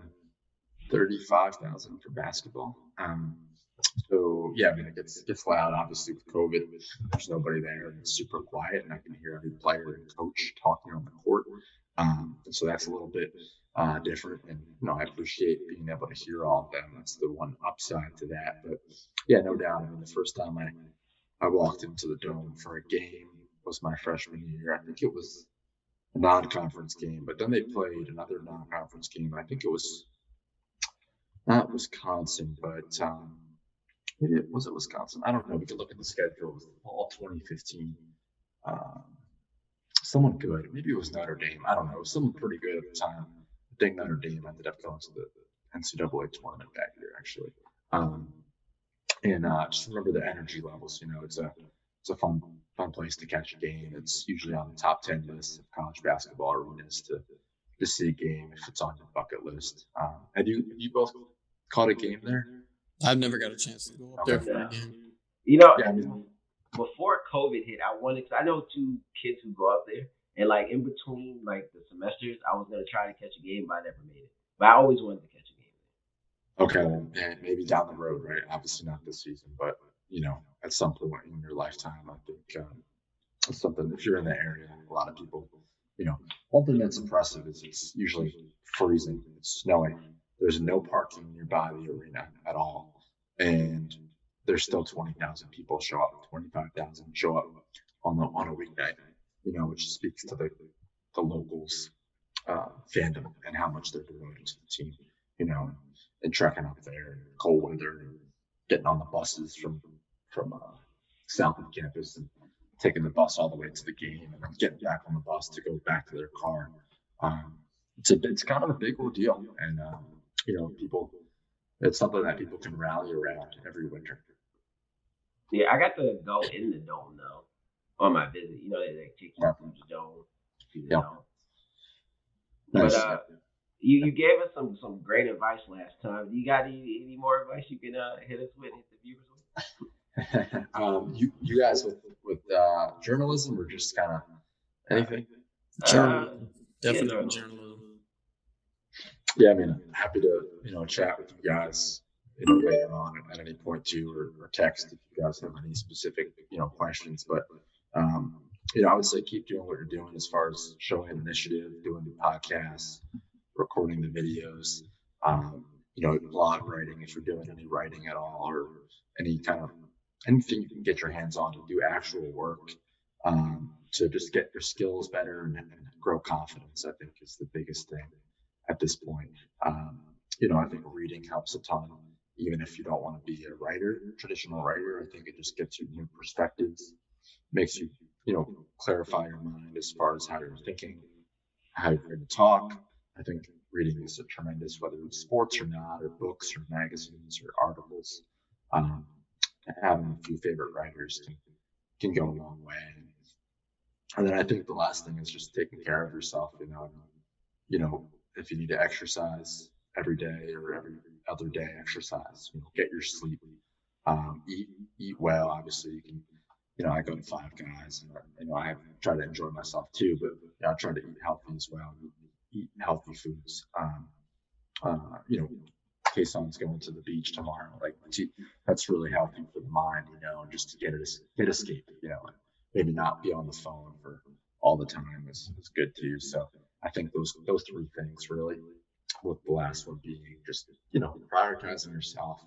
35,000 for basketball. So yeah, I mean, it gets loud. Obviously, with COVID, there's nobody there, and it's super quiet, and I can hear every player and coach talking on the court. And so that's a little bit different, and I appreciate being able to hear all of them. That's the one upside to that. But yeah, no doubt. I mean, the first time I walked into the dome for a game was my freshman year. I think it was a non-conference game, but then they played another non-conference game. I think it was not Wisconsin, but maybe it was Wisconsin. I don't know. We could look at the schedule. It was fall 2015. Um, Someone good. Maybe it was Notre Dame. I don't know. It was someone pretty good at the time. I think Notre Dame ended up going to the NCAA tournament that year, actually. Um, and just remember the energy levels. It's a fun place to catch a game. It's usually on the top 10 list of college basketball arenas to see a game if it's on your bucket list. Have you both caught a game there? I've never got a chance to go up there for a game. Yeah, I mean, Before COVID hit, I wanted. Cause I know two kids who go up there, and like in between like the semesters, I was gonna try to catch a game, but I never made it. But I always wanted to catch a game. okay, well, maybe down the road, right? Obviously not this season, but at some point in your lifetime, I think it's something. If you're in the area, a lot of people, one thing that's impressive is it's usually freezing, it's snowing. There's no parking nearby the arena at all, and there's still 20,000 people show up, 25,000 show up on a weeknight. Which speaks to the locals fandom and how much they're devoted to the team. And trekking up there in cold weather and getting on the buses from south of campus and taking the bus all the way to the game and then getting back on the bus to go back to their car. It's kind of a big ordeal, and people. It's something that people can rally around every winter. Yeah, I got to go in the dome though on my visit. They take you through the dome, see the dome. Nice. But you gave us some great advice last time. You got any more advice you can hit us with, hit the viewers with? You guys with journalism or just kind of anything? Journalism. Definitely Yeah, journalism. Yeah, I mean, I'm happy to chat with you guys later on at any point too, or text if you guys have any specific, questions. But, I would say keep doing what you're doing as far as showing an initiative, doing the podcasts, recording the videos, blog writing, if you're doing any writing at all, or any kind of anything you can get your hands on to do actual work, to just get your skills better and grow confidence, I think is the biggest thing at this point. I think reading helps a ton, even if you don't want to be a writer, traditional writer. I think it just gets you new perspectives, makes you, clarify your mind as far as how you're thinking, how you're going to talk. I think reading is a tremendous, whether it's sports or not, or books or magazines or articles. Having a few favorite writers can go a long way. And then I think the last thing is just taking care of yourself. If you need to exercise every day or every other day, exercise. Get your sleep. Eat well. Obviously, you can. I go to Five Guys, and I try to enjoy myself too. But I try to eat healthy as well. Eat healthy foods. Kayson's going to the beach tomorrow. That's really healthy for the mind, and just to get escape, and maybe not be on the phone for all the time is good too. So I think those three things really, with the last one being just, prioritizing yourself,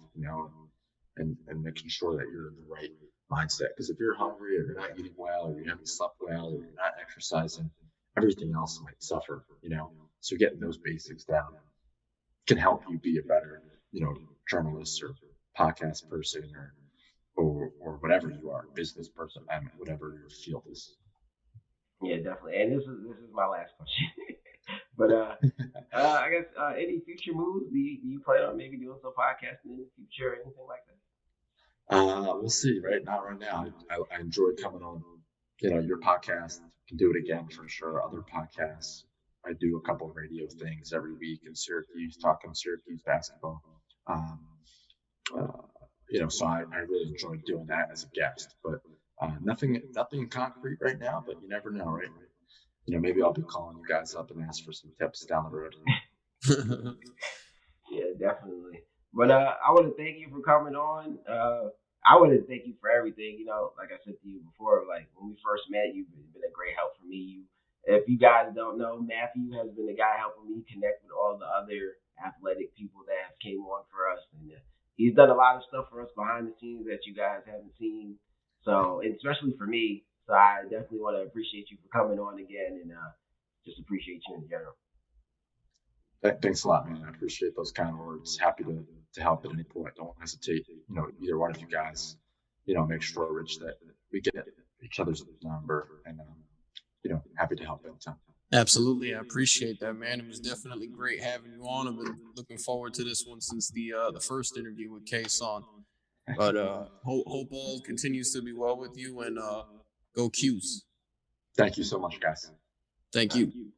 and making sure that you're in the right mindset. Because if you're hungry or you're not eating well or you haven't slept well or you're not exercising, everything else might suffer, So getting those basics down can help you be a better, journalist or podcast person or whatever you are, business person, whatever your field is. Yeah, definitely. And this is my last question. But I guess any future moves? Do you plan on maybe doing some podcasting in the future or anything like that? We'll see. Right, not right now. I enjoyed coming on, your podcast. Can do it again for sure. Other podcasts. I do a couple of radio things every week in Syracuse, talking Syracuse basketball. So I really enjoyed doing that as a guest. But nothing concrete right now. But you never know, right? Maybe I'll be calling you guys up and ask for some tips down the road. Yeah, definitely. But I want to thank you for coming on. I want to thank you for everything. Like I said to you before, like when we first met, you've been a great help for me. If you guys don't know, Matthew has been the guy helping me connect with all the other athletic people that have came on for us, and he's done a lot of stuff for us behind the scenes that you guys haven't seen. So, and especially for me. So I definitely want to appreciate you for coming on again, and just appreciate you in general. Thanks a lot, man. I appreciate those kind words. Happy to help at any point. Don't hesitate. Either one of you guys, make sure, Rich, that we get each other's number, and happy to help anytime. Absolutely, I appreciate that, man. It was definitely great having you on. I've been looking forward to this one since the first interview with Kayson. But hope all continues to be well with you, and go Qs. Thank you so much, guys. Thank you.